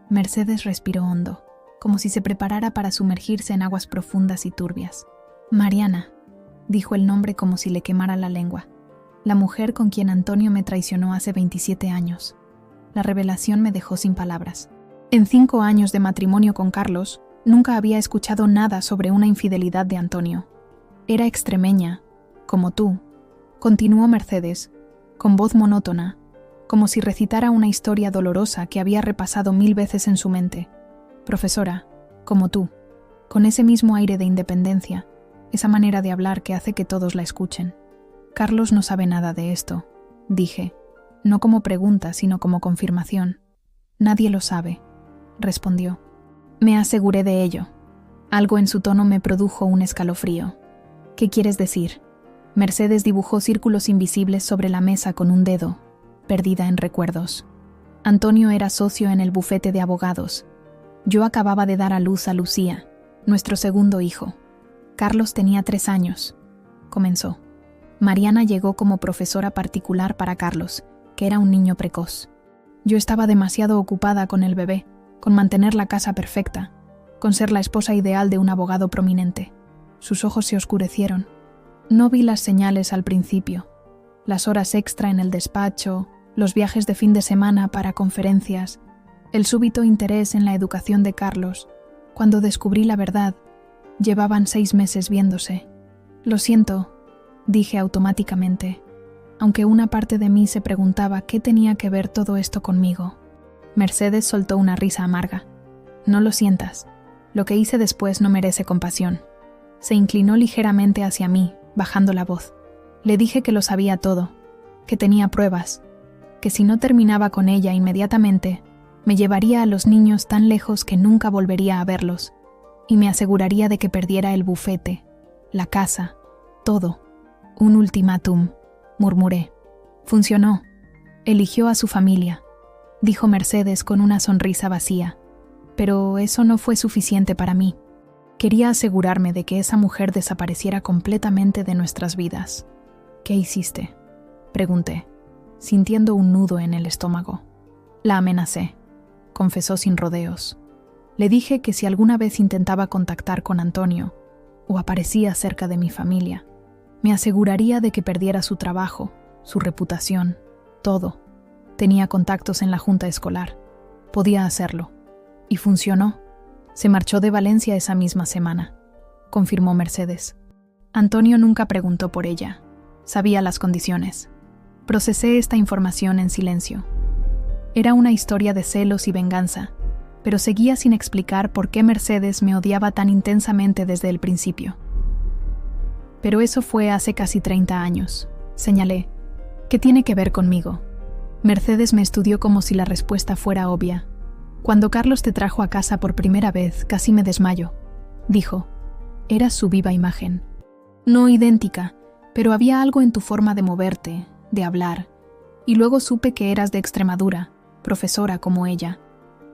Mercedes respiró hondo, como si se preparara para sumergirse en aguas profundas y turbias. «Mariana», dijo el nombre como si le quemara la lengua. «La mujer con quien Antonio me traicionó hace 27 años». La revelación me dejó sin palabras. En 5 años de matrimonio con Carlos, nunca había escuchado nada sobre una infidelidad de Antonio. «Era extremeña, como tú», continuó Mercedes, con voz monótona, como si recitara una historia dolorosa que había repasado 1000 veces en su mente. «Profesora, como tú», con ese mismo aire de independencia, esa manera de hablar que hace que todos la escuchen. «Carlos no sabe nada de esto», dije, no como pregunta, sino como confirmación. «Nadie lo sabe», respondió. Me aseguré de ello. Algo en su tono me produjo un escalofrío. «¿Qué quieres decir?». Mercedes dibujó círculos invisibles sobre la mesa con un dedo, perdida en recuerdos. Antonio era socio en el bufete de abogados. Yo acababa de dar a luz a Lucía, nuestro segundo hijo. Carlos tenía 3 años. Comenzó. Mariana llegó como profesora particular para Carlos, que era un niño precoz. Yo estaba demasiado ocupada con el bebé, con mantener la casa perfecta, con ser la esposa ideal de un abogado prominente. Sus ojos se oscurecieron. No vi las señales al principio. Las horas extra en el despacho, los viajes de fin de semana para conferencias, el súbito interés en la educación de Carlos. Cuando descubrí la verdad, llevaban 6 meses viéndose. «Lo siento», dije automáticamente, aunque una parte de mí se preguntaba qué tenía que ver todo esto conmigo. Mercedes soltó una risa amarga. «No lo sientas. Lo que hice después no merece compasión». Se inclinó ligeramente hacia mí, bajando la voz. Le dije que lo sabía todo, que tenía pruebas, que si no terminaba con ella inmediatamente, me llevaría a los niños tan lejos que nunca volvería a verlos, y me aseguraría de que perdiera el bufete, la casa, todo. «Un ultimátum», murmuré. «Funcionó. Eligió a su familia», dijo Mercedes con una sonrisa vacía. «Pero eso no fue suficiente para mí». Quería asegurarme de que esa mujer desapareciera completamente de nuestras vidas. ¿Qué hiciste?, pregunté, sintiendo un nudo en el estómago. La amenacé, confesó sin rodeos. Le dije que si alguna vez intentaba contactar con Antonio o aparecía cerca de mi familia, me aseguraría de que perdiera su trabajo, su reputación, todo. Tenía contactos en la junta escolar. Podía hacerlo. Y funcionó. Se marchó de Valencia esa misma semana, confirmó Mercedes. Antonio nunca preguntó por ella. Sabía las condiciones. Procesé esta información en silencio. Era una historia de celos y venganza, pero seguía sin explicar por qué Mercedes me odiaba tan intensamente desde el principio. Pero eso fue hace casi 30 años, señalé. ¿Qué tiene que ver conmigo? Mercedes me estudió como si la respuesta fuera obvia. Cuando Carlos te trajo a casa por primera vez, casi me desmayo, dijo. Eras su viva imagen. No idéntica, pero había algo en tu forma de moverte, de hablar. Y luego supe que eras de Extremadura, profesora como ella.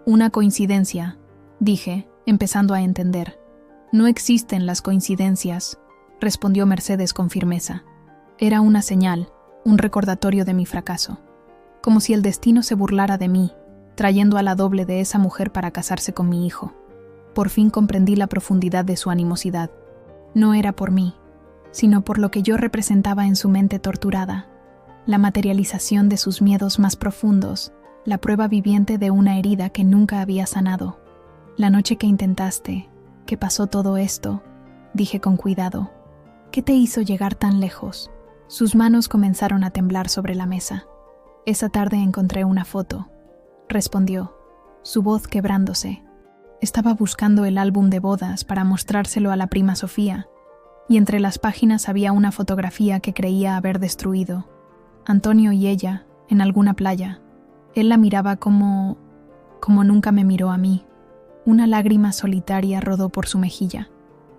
Una coincidencia, dije, empezando a entender. No existen las coincidencias, respondió Mercedes con firmeza. Era una señal, un recordatorio de mi fracaso. Como si el destino se burlara de mí, trayendo a la doble de esa mujer para casarse con mi hijo. Por fin comprendí la profundidad de su animosidad. No era por mí, sino por lo que yo representaba en su mente torturada, la materialización de sus miedos más profundos, la prueba viviente de una herida que nunca había sanado. La noche que intentaste, que pasó todo esto, dije con cuidado. ¿Qué te hizo llegar tan lejos? Sus manos comenzaron a temblar sobre la mesa. Esa tarde encontré una foto, respondió, su voz quebrándose. Estaba buscando el álbum de bodas para mostrárselo a la prima Sofía, y entre las páginas había una fotografía que creía haber destruido. Antonio y ella, en alguna playa. Él la miraba como nunca me miró a mí. Una lágrima solitaria rodó por su mejilla.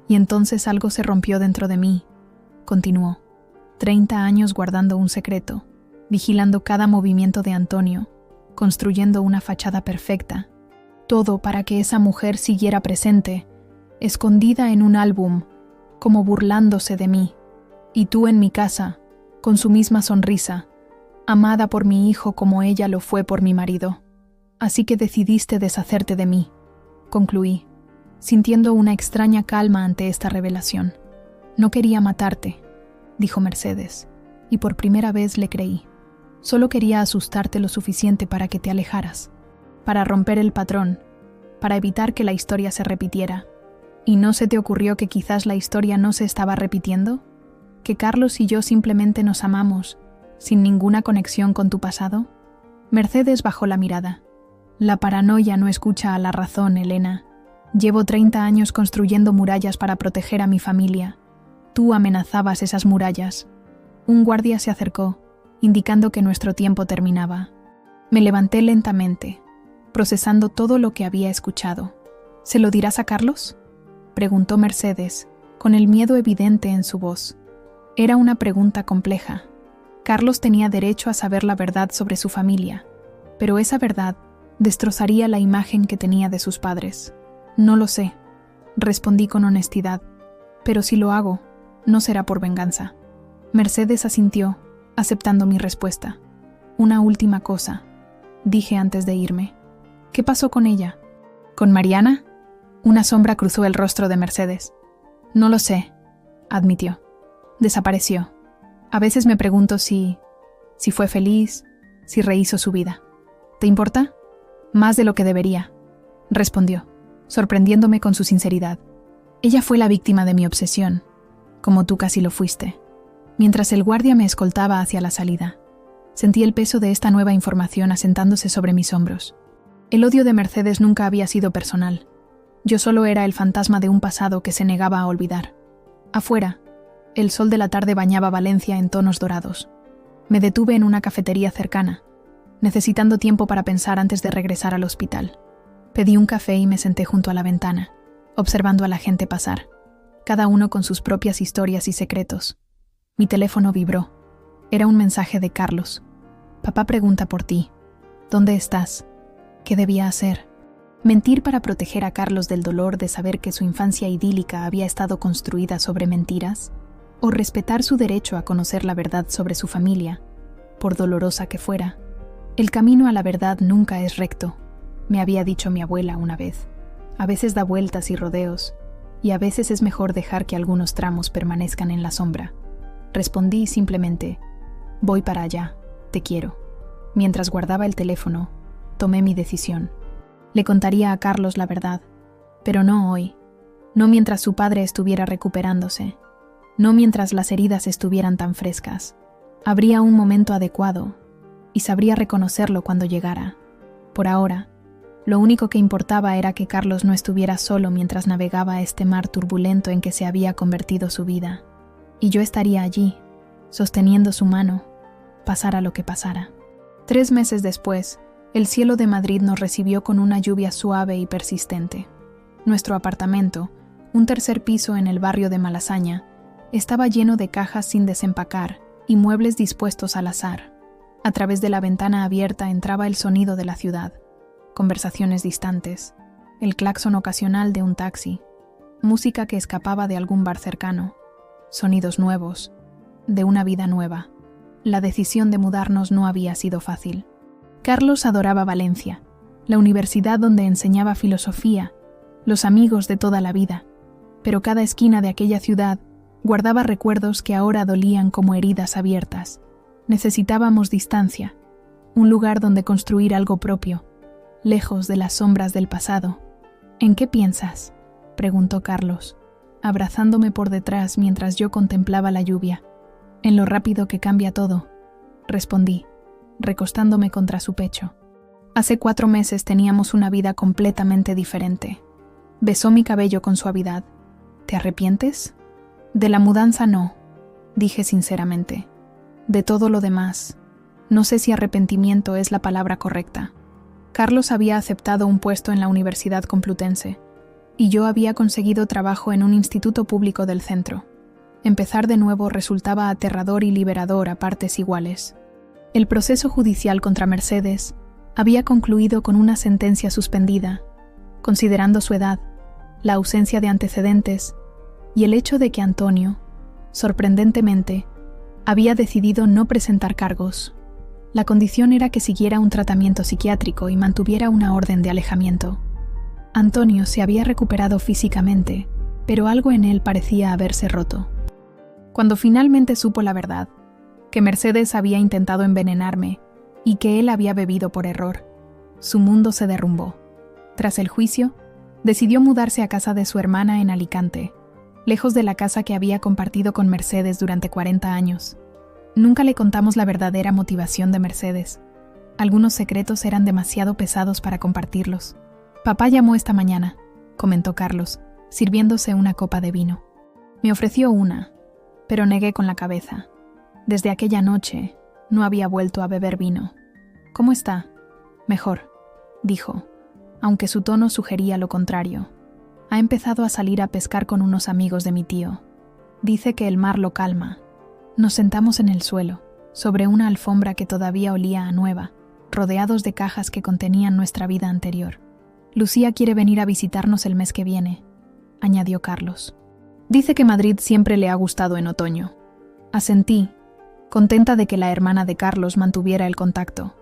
Y entonces algo se rompió dentro de mí. Continuó. 30 años guardando un secreto, vigilando cada movimiento de Antonio, construyendo una fachada perfecta. Todo para que esa mujer siguiera presente, escondida en un álbum, como burlándose de mí. Y tú en mi casa, con su misma sonrisa, amada por mi hijo como ella lo fue por mi marido. Así que decidiste deshacerte de mí, concluí, sintiendo una extraña calma ante esta revelación. No quería matarte, dijo Mercedes, y por primera vez le creí. Solo quería asustarte lo suficiente para que te alejaras, para romper el patrón, para evitar que la historia se repitiera. ¿Y no se te ocurrió que quizás la historia no se estaba repitiendo? ¿Que Carlos y yo simplemente nos amamos, sin ninguna conexión con tu pasado? Mercedes bajó la mirada. La paranoia no escucha a la razón, Elena. Llevo 30 años construyendo murallas para proteger a mi familia. Tú amenazabas esas murallas. Un guardia se acercó, indicando que nuestro tiempo terminaba. Me levanté lentamente, procesando todo lo que había escuchado. ¿Se lo dirás a Carlos?, preguntó Mercedes, con el miedo evidente en su voz. Era una pregunta compleja. Carlos tenía derecho a saber la verdad sobre su familia, pero esa verdad destrozaría la imagen que tenía de sus padres. No lo sé, respondí con honestidad, pero si lo hago, no será por venganza. Mercedes asintió, aceptando mi respuesta. Una última cosa, dije antes de irme. ¿Qué pasó con ella? ¿Con Mariana? Una sombra cruzó el rostro de Mercedes. No lo sé, admitió. Desapareció. A veces me pregunto si fue feliz, si rehizo su vida. ¿Te importa? Más de lo que debería, respondió, sorprendiéndome con su sinceridad. Ella fue la víctima de mi obsesión, como tú casi lo fuiste. Mientras el guardia me escoltaba hacia la salida, sentí el peso de esta nueva información asentándose sobre mis hombros. El odio de Mercedes nunca había sido personal. Yo solo era el fantasma de un pasado que se negaba a olvidar. Afuera, el sol de la tarde bañaba Valencia en tonos dorados. Me detuve en una cafetería cercana, necesitando tiempo para pensar antes de regresar al hospital. Pedí un café y me senté junto a la ventana, observando a la gente pasar, cada uno con sus propias historias y secretos. Mi teléfono vibró. Era un mensaje de Carlos. Papá pregunta por ti. ¿Dónde estás? ¿Qué debía hacer? ¿Mentir para proteger a Carlos del dolor de saber que su infancia idílica había estado construida sobre mentiras? ¿O respetar su derecho a conocer la verdad sobre su familia, por dolorosa que fuera? El camino a la verdad nunca es recto, me había dicho mi abuela una vez. A veces da vueltas y rodeos, y a veces es mejor dejar que algunos tramos permanezcan en la sombra. Respondí simplemente, voy para allá, te quiero. Mientras guardaba el teléfono, tomé mi decisión. Le contaría a Carlos la verdad, pero no hoy, no mientras su padre estuviera recuperándose, no mientras las heridas estuvieran tan frescas. Habría un momento adecuado, y sabría reconocerlo cuando llegara. Por ahora, lo único que importaba era que Carlos no estuviera solo mientras navegaba este mar turbulento en que se había convertido su vida, y yo estaría allí, sosteniendo su mano, pasara lo que pasara. 3 meses después, el cielo de Madrid nos recibió con una lluvia suave y persistente. Nuestro apartamento, un 3er piso en el barrio de Malasaña, estaba lleno de cajas sin desempacar y muebles dispuestos al azar. A través de la ventana abierta entraba el sonido de la ciudad, conversaciones distantes, el claxon ocasional de un taxi, música que escapaba de algún bar cercano, sonidos nuevos, de una vida nueva. La decisión de mudarnos no había sido fácil. Carlos adoraba Valencia, la universidad donde enseñaba filosofía, los amigos de toda la vida, pero cada esquina de aquella ciudad guardaba recuerdos que ahora dolían como heridas abiertas. Necesitábamos distancia, un lugar donde construir algo propio, lejos de las sombras del pasado. ¿En qué piensas?, preguntó Carlos, abrazándome por detrás mientras yo contemplaba la lluvia. En lo rápido que cambia todo, respondí, recostándome contra su pecho. Hace 4 meses teníamos una vida completamente diferente. Besó mi cabello con suavidad. ¿Te arrepientes? De la mudanza no, dije sinceramente. De todo lo demás, no sé si arrepentimiento es la palabra correcta. Carlos había aceptado un puesto en la Universidad Complutense, y yo había conseguido trabajo en un instituto público del centro. Empezar de nuevo resultaba aterrador y liberador a partes iguales. El proceso judicial contra Mercedes había concluido con una sentencia suspendida, considerando su edad, la ausencia de antecedentes y el hecho de que Antonio, sorprendentemente, había decidido no presentar cargos. La condición era que siguiera un tratamiento psiquiátrico y mantuviera una orden de alejamiento. Antonio se había recuperado físicamente, pero algo en él parecía haberse roto. Cuando finalmente supo la verdad, que Mercedes había intentado envenenarme y que él había bebido por error, su mundo se derrumbó. Tras el juicio, decidió mudarse a casa de su hermana en Alicante, lejos de la casa que había compartido con Mercedes durante 40 años. Nunca le contamos la verdadera motivación de Mercedes. Algunos secretos eran demasiado pesados para compartirlos. Papá llamó esta mañana, comentó Carlos, sirviéndose una copa de vino. Me ofreció una, pero negué con la cabeza. Desde aquella noche, no había vuelto a beber vino. ¿Cómo está? Mejor, dijo, aunque su tono sugería lo contrario. Ha empezado a salir a pescar con unos amigos de mi tío. Dice que el mar lo calma. Nos sentamos en el suelo, sobre una alfombra que todavía olía a nueva, rodeados de cajas que contenían nuestra vida anterior. Lucía quiere venir a visitarnos el mes que viene, añadió Carlos. Dice que Madrid siempre le ha gustado en otoño. Asentí, contenta de que la hermana de Carlos mantuviera el contacto.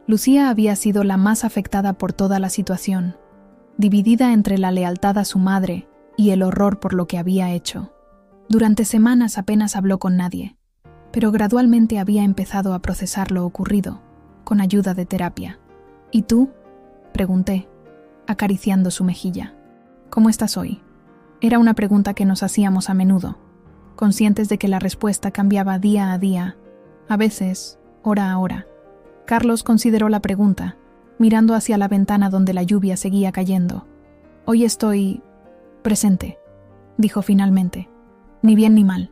Lucía había sido la más afectada por toda la situación, dividida entre la lealtad a su madre y el horror por lo que había hecho. Durante semanas apenas habló con nadie, pero gradualmente había empezado a procesar lo ocurrido, con ayuda de terapia. ¿Y tú?, pregunté, acariciando su mejilla. ¿Cómo estás hoy? Era una pregunta que nos hacíamos a menudo, conscientes de que la respuesta cambiaba día a día, a veces, hora a hora. Carlos consideró la pregunta, mirando hacia la ventana donde la lluvia seguía cayendo. Hoy estoy presente, dijo finalmente. Ni bien ni mal.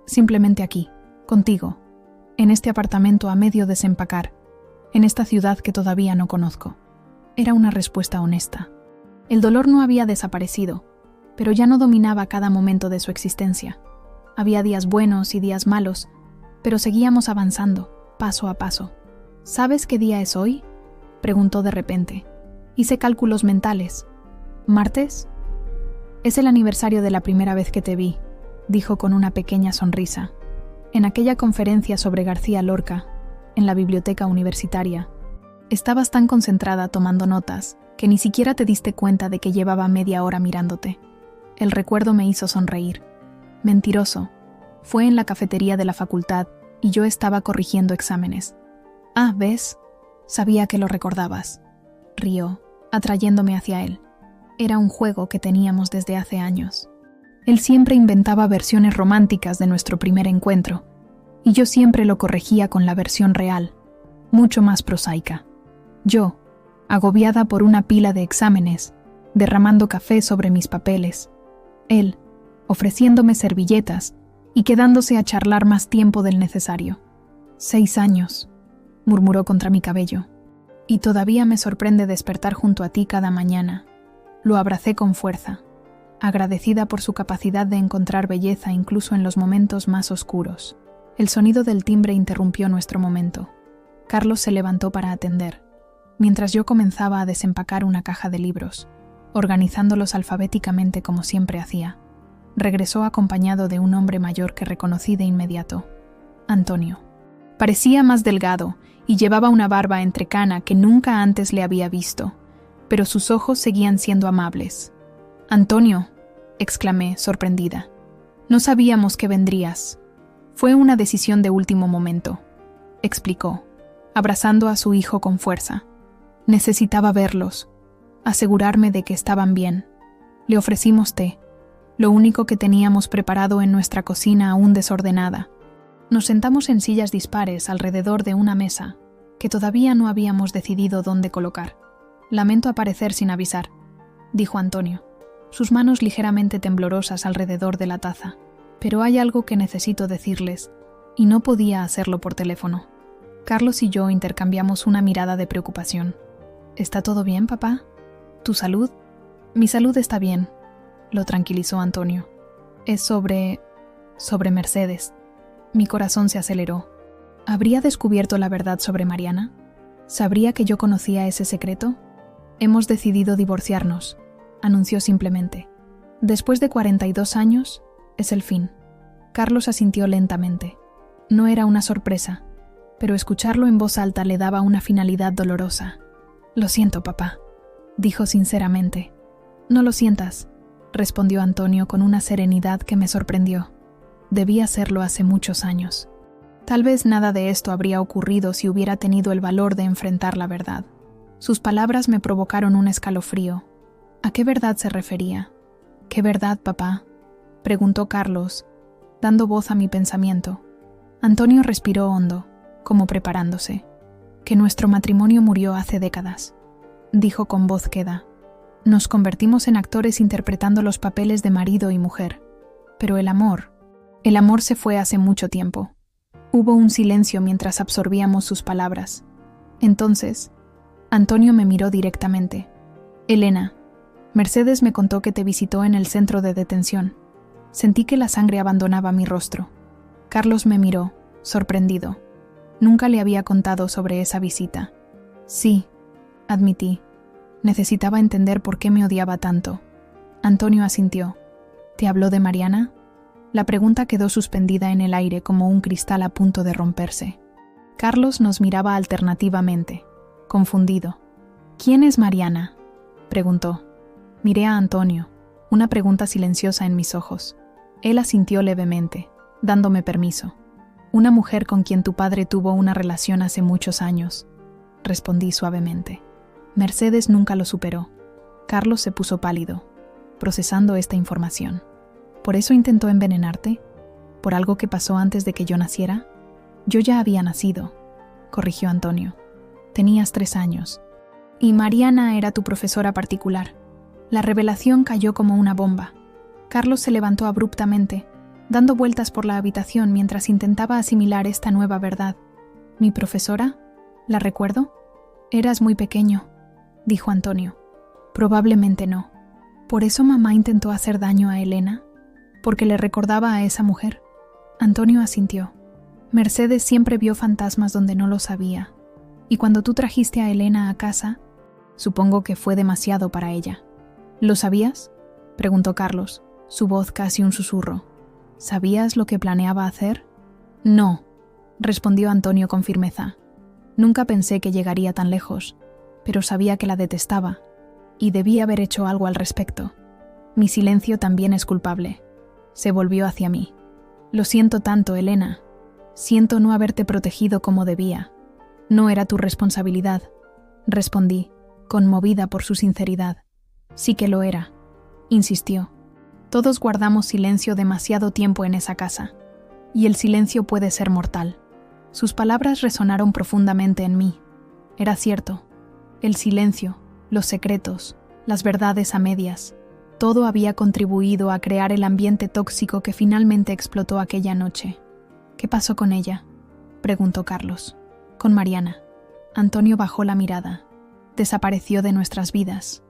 Simplemente aquí, contigo, en este apartamento a medio desempacar, en esta ciudad que todavía no conozco. Era una respuesta honesta. El dolor no había desaparecido, pero ya no dominaba cada momento de su existencia. Había días buenos y días malos, pero seguíamos avanzando, paso a paso. ¿Sabes qué día es hoy?, preguntó de repente. Hice cálculos mentales. ¿Martes? Es el aniversario de la primera vez que te vi, dijo con una pequeña sonrisa. En aquella conferencia sobre García Lorca, en la biblioteca universitaria, estabas tan concentrada tomando notas que ni siquiera te diste cuenta de que llevaba media hora mirándote. El recuerdo me hizo sonreír. Mentiroso. Fue en la cafetería de la facultad y yo estaba corrigiendo exámenes. Ah, ¿ves? Sabía que lo recordabas. Rió, atrayéndome hacia él. Era un juego que teníamos desde hace años. Él siempre inventaba versiones románticas de nuestro primer encuentro, y yo siempre lo corregía con la versión real, mucho más prosaica. Yo, agobiada por una pila de exámenes, derramando café sobre mis papeles. Él, ofreciéndome servilletas y quedándose a charlar más tiempo del necesario. 6 años, murmuró contra mi cabello. Y todavía me sorprende despertar junto a ti cada mañana. Lo abracé con fuerza, agradecida por su capacidad de encontrar belleza incluso en los momentos más oscuros. El sonido del timbre interrumpió nuestro momento. Carlos se levantó para atender, mientras yo comenzaba a desempacar una caja de libros, organizándolos alfabéticamente como siempre hacía. Regresó acompañado de un hombre mayor que reconocí de inmediato, Antonio. Parecía más delgado y llevaba una barba entrecana que nunca antes le había visto, pero sus ojos seguían siendo amables. «Antonio», exclamé, sorprendida. «No sabíamos que vendrías. Fue una decisión de último momento», explicó, abrazando a su hijo con fuerza. «Necesitaba verlos, asegurarme de que estaban bien. Le ofrecimos té, lo único que teníamos preparado en nuestra cocina aún desordenada. Nos sentamos en sillas dispares alrededor de una mesa que todavía no habíamos decidido dónde colocar. Lamento aparecer sin avisar», dijo Antonio, sus manos ligeramente temblorosas alrededor de la taza. «Pero hay algo que necesito decirles, y no podía hacerlo por teléfono». Carlos y yo intercambiamos una mirada de preocupación. «¿Está todo bien, papá? ¿Tu salud?» «Mi salud está bien», lo tranquilizó Antonio. «Es sobre Mercedes». Mi corazón se aceleró. ¿Habría descubierto la verdad sobre Mariana? ¿Sabría que yo conocía ese secreto? «Hemos decidido divorciarnos», anunció simplemente. «Después de 42 años, es el fin». Carlos asintió lentamente. No era una sorpresa, pero escucharlo en voz alta le daba una finalidad dolorosa. «Lo siento, papá», dijo sinceramente. «No lo sientas», respondió Antonio con una serenidad que me sorprendió. Debía hacerlo hace muchos años. Tal vez nada de esto habría ocurrido si hubiera tenido el valor de enfrentar la verdad. Sus palabras me provocaron un escalofrío. ¿A qué verdad se refería? «¿Qué verdad, papá?», preguntó Carlos, dando voz a mi pensamiento. Antonio respiró hondo, como preparándose. «Que nuestro matrimonio murió hace décadas», dijo con voz queda. «Nos convertimos en actores interpretando los papeles de marido y mujer. Pero el amor se fue hace mucho tiempo». Hubo un silencio mientras absorbíamos sus palabras. Entonces, Antonio me miró directamente. «Elena, Mercedes me contó que te visitó en el centro de detención». Sentí que la sangre abandonaba mi rostro. Carlos me miró, sorprendido. Nunca le había contado sobre esa visita. «Sí», admití. Necesitaba entender por qué me odiaba tanto. Antonio asintió. «¿Te habló de Mariana?». La pregunta quedó suspendida en el aire como un cristal a punto de romperse. Carlos nos miraba alternativamente, confundido. «¿Quién es Mariana?», preguntó. Miré a Antonio, una pregunta silenciosa en mis ojos. Él asintió levemente, dándome permiso. «Una mujer con quien tu padre tuvo una relación hace muchos años», respondí suavemente. Mercedes nunca lo superó. Carlos se puso pálido, procesando esta información. «¿Por eso intentó envenenarte? ¿Por algo que pasó antes de que yo naciera?». «Yo ya había nacido», corrigió Antonio. «Tenías 3 años. Y Mariana era tu profesora particular». La revelación cayó como una bomba. Carlos se levantó abruptamente, dando vueltas por la habitación mientras intentaba asimilar esta nueva verdad. «¿Mi profesora? ¿La recuerdo?». «Eras muy pequeño», dijo Antonio. «Probablemente no. ¿Por eso mamá intentó hacer daño a Elena? ¿Porque le recordaba a esa mujer?». Antonio asintió. «Mercedes siempre vio fantasmas donde no lo sabía. Y cuando tú trajiste a Elena a casa, Supongo que fue demasiado para ella. ¿Lo sabías?, preguntó Carlos, su voz casi un susurro. ¿Sabías lo que planeaba hacer? No, respondió Antonio con firmeza. Nunca pensé que llegaría tan lejos, pero sabía que la detestaba, y debía haber hecho algo al respecto. Mi silencio también es culpable. Se volvió hacia mí. Lo siento tanto, Elena. Siento no haberte protegido como debía. No era tu responsabilidad, respondí, conmovida por su sinceridad. Sí que lo era, insistió. Todos guardamos silencio demasiado tiempo en esa casa, y el silencio puede ser mortal. Sus palabras resonaron profundamente en mí. Era cierto. El silencio, los secretos, las verdades a medias, todo había contribuido a crear el ambiente tóxico que finalmente explotó aquella noche. ¿Qué pasó con ella?, preguntó Carlos. Con Mariana. Antonio bajó la mirada. Desapareció de nuestras vidas.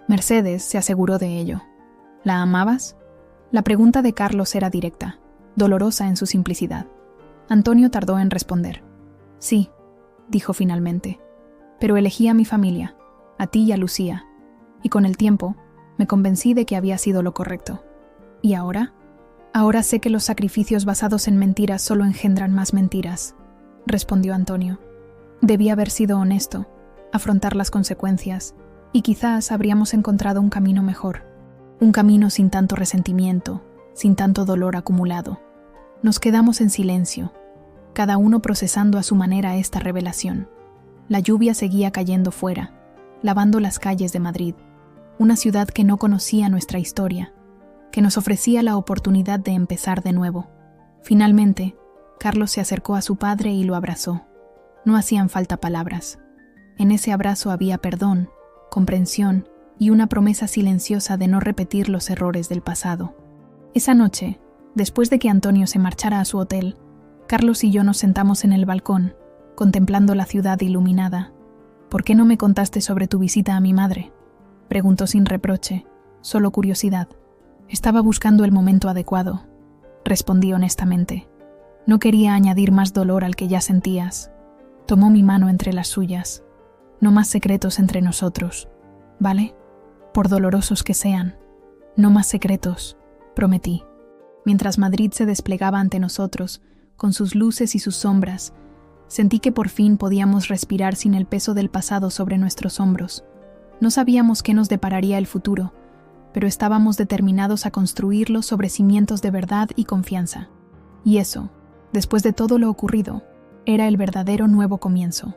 Mercedes se aseguró de ello. ¿La amabas? La pregunta de Carlos era directa, dolorosa en su simplicidad. Antonio tardó en responder. Sí, dijo finalmente, pero elegí a mi familia, a ti y a Lucía, y con el tiempo me convencí de que había sido lo correcto. ¿Y ahora? Ahora sé que los sacrificios basados en mentiras solo engendran más mentiras, respondió Antonio. Debí haber sido honesto, afrontar las consecuencias, y quizás habríamos encontrado un camino mejor, un camino sin tanto resentimiento, sin tanto dolor acumulado. Nos quedamos en silencio, cada uno procesando a su manera esta revelación. La lluvia seguía cayendo fuera, lavando las calles de Madrid, una ciudad que no conocía nuestra historia, que nos ofrecía la oportunidad de empezar de nuevo. Finalmente, Carlos se acercó a su padre y lo abrazó. No hacían falta palabras. En ese abrazo había perdón, comprensión y una promesa silenciosa de no repetir los errores del pasado. Esa noche, después de que Antonio se marchara a su hotel, Carlos y yo nos sentamos en el balcón, contemplando la ciudad iluminada. ¿Por qué no me contaste sobre tu visita a mi madre?, preguntó sin reproche, solo curiosidad. Estaba buscando el momento adecuado, respondí honestamente. No quería añadir más dolor al que ya sentías. Tomó mi mano entre las suyas. No más secretos entre nosotros, ¿vale? Por dolorosos que sean. No más secretos, prometí. Mientras Madrid se desplegaba ante nosotros, con sus luces y sus sombras, sentí que por fin podíamos respirar sin el peso del pasado sobre nuestros hombros. No sabíamos qué nos depararía el futuro, pero estábamos determinados a construirlo sobre cimientos de verdad y confianza. Y eso, después de todo lo ocurrido, era el verdadero nuevo comienzo.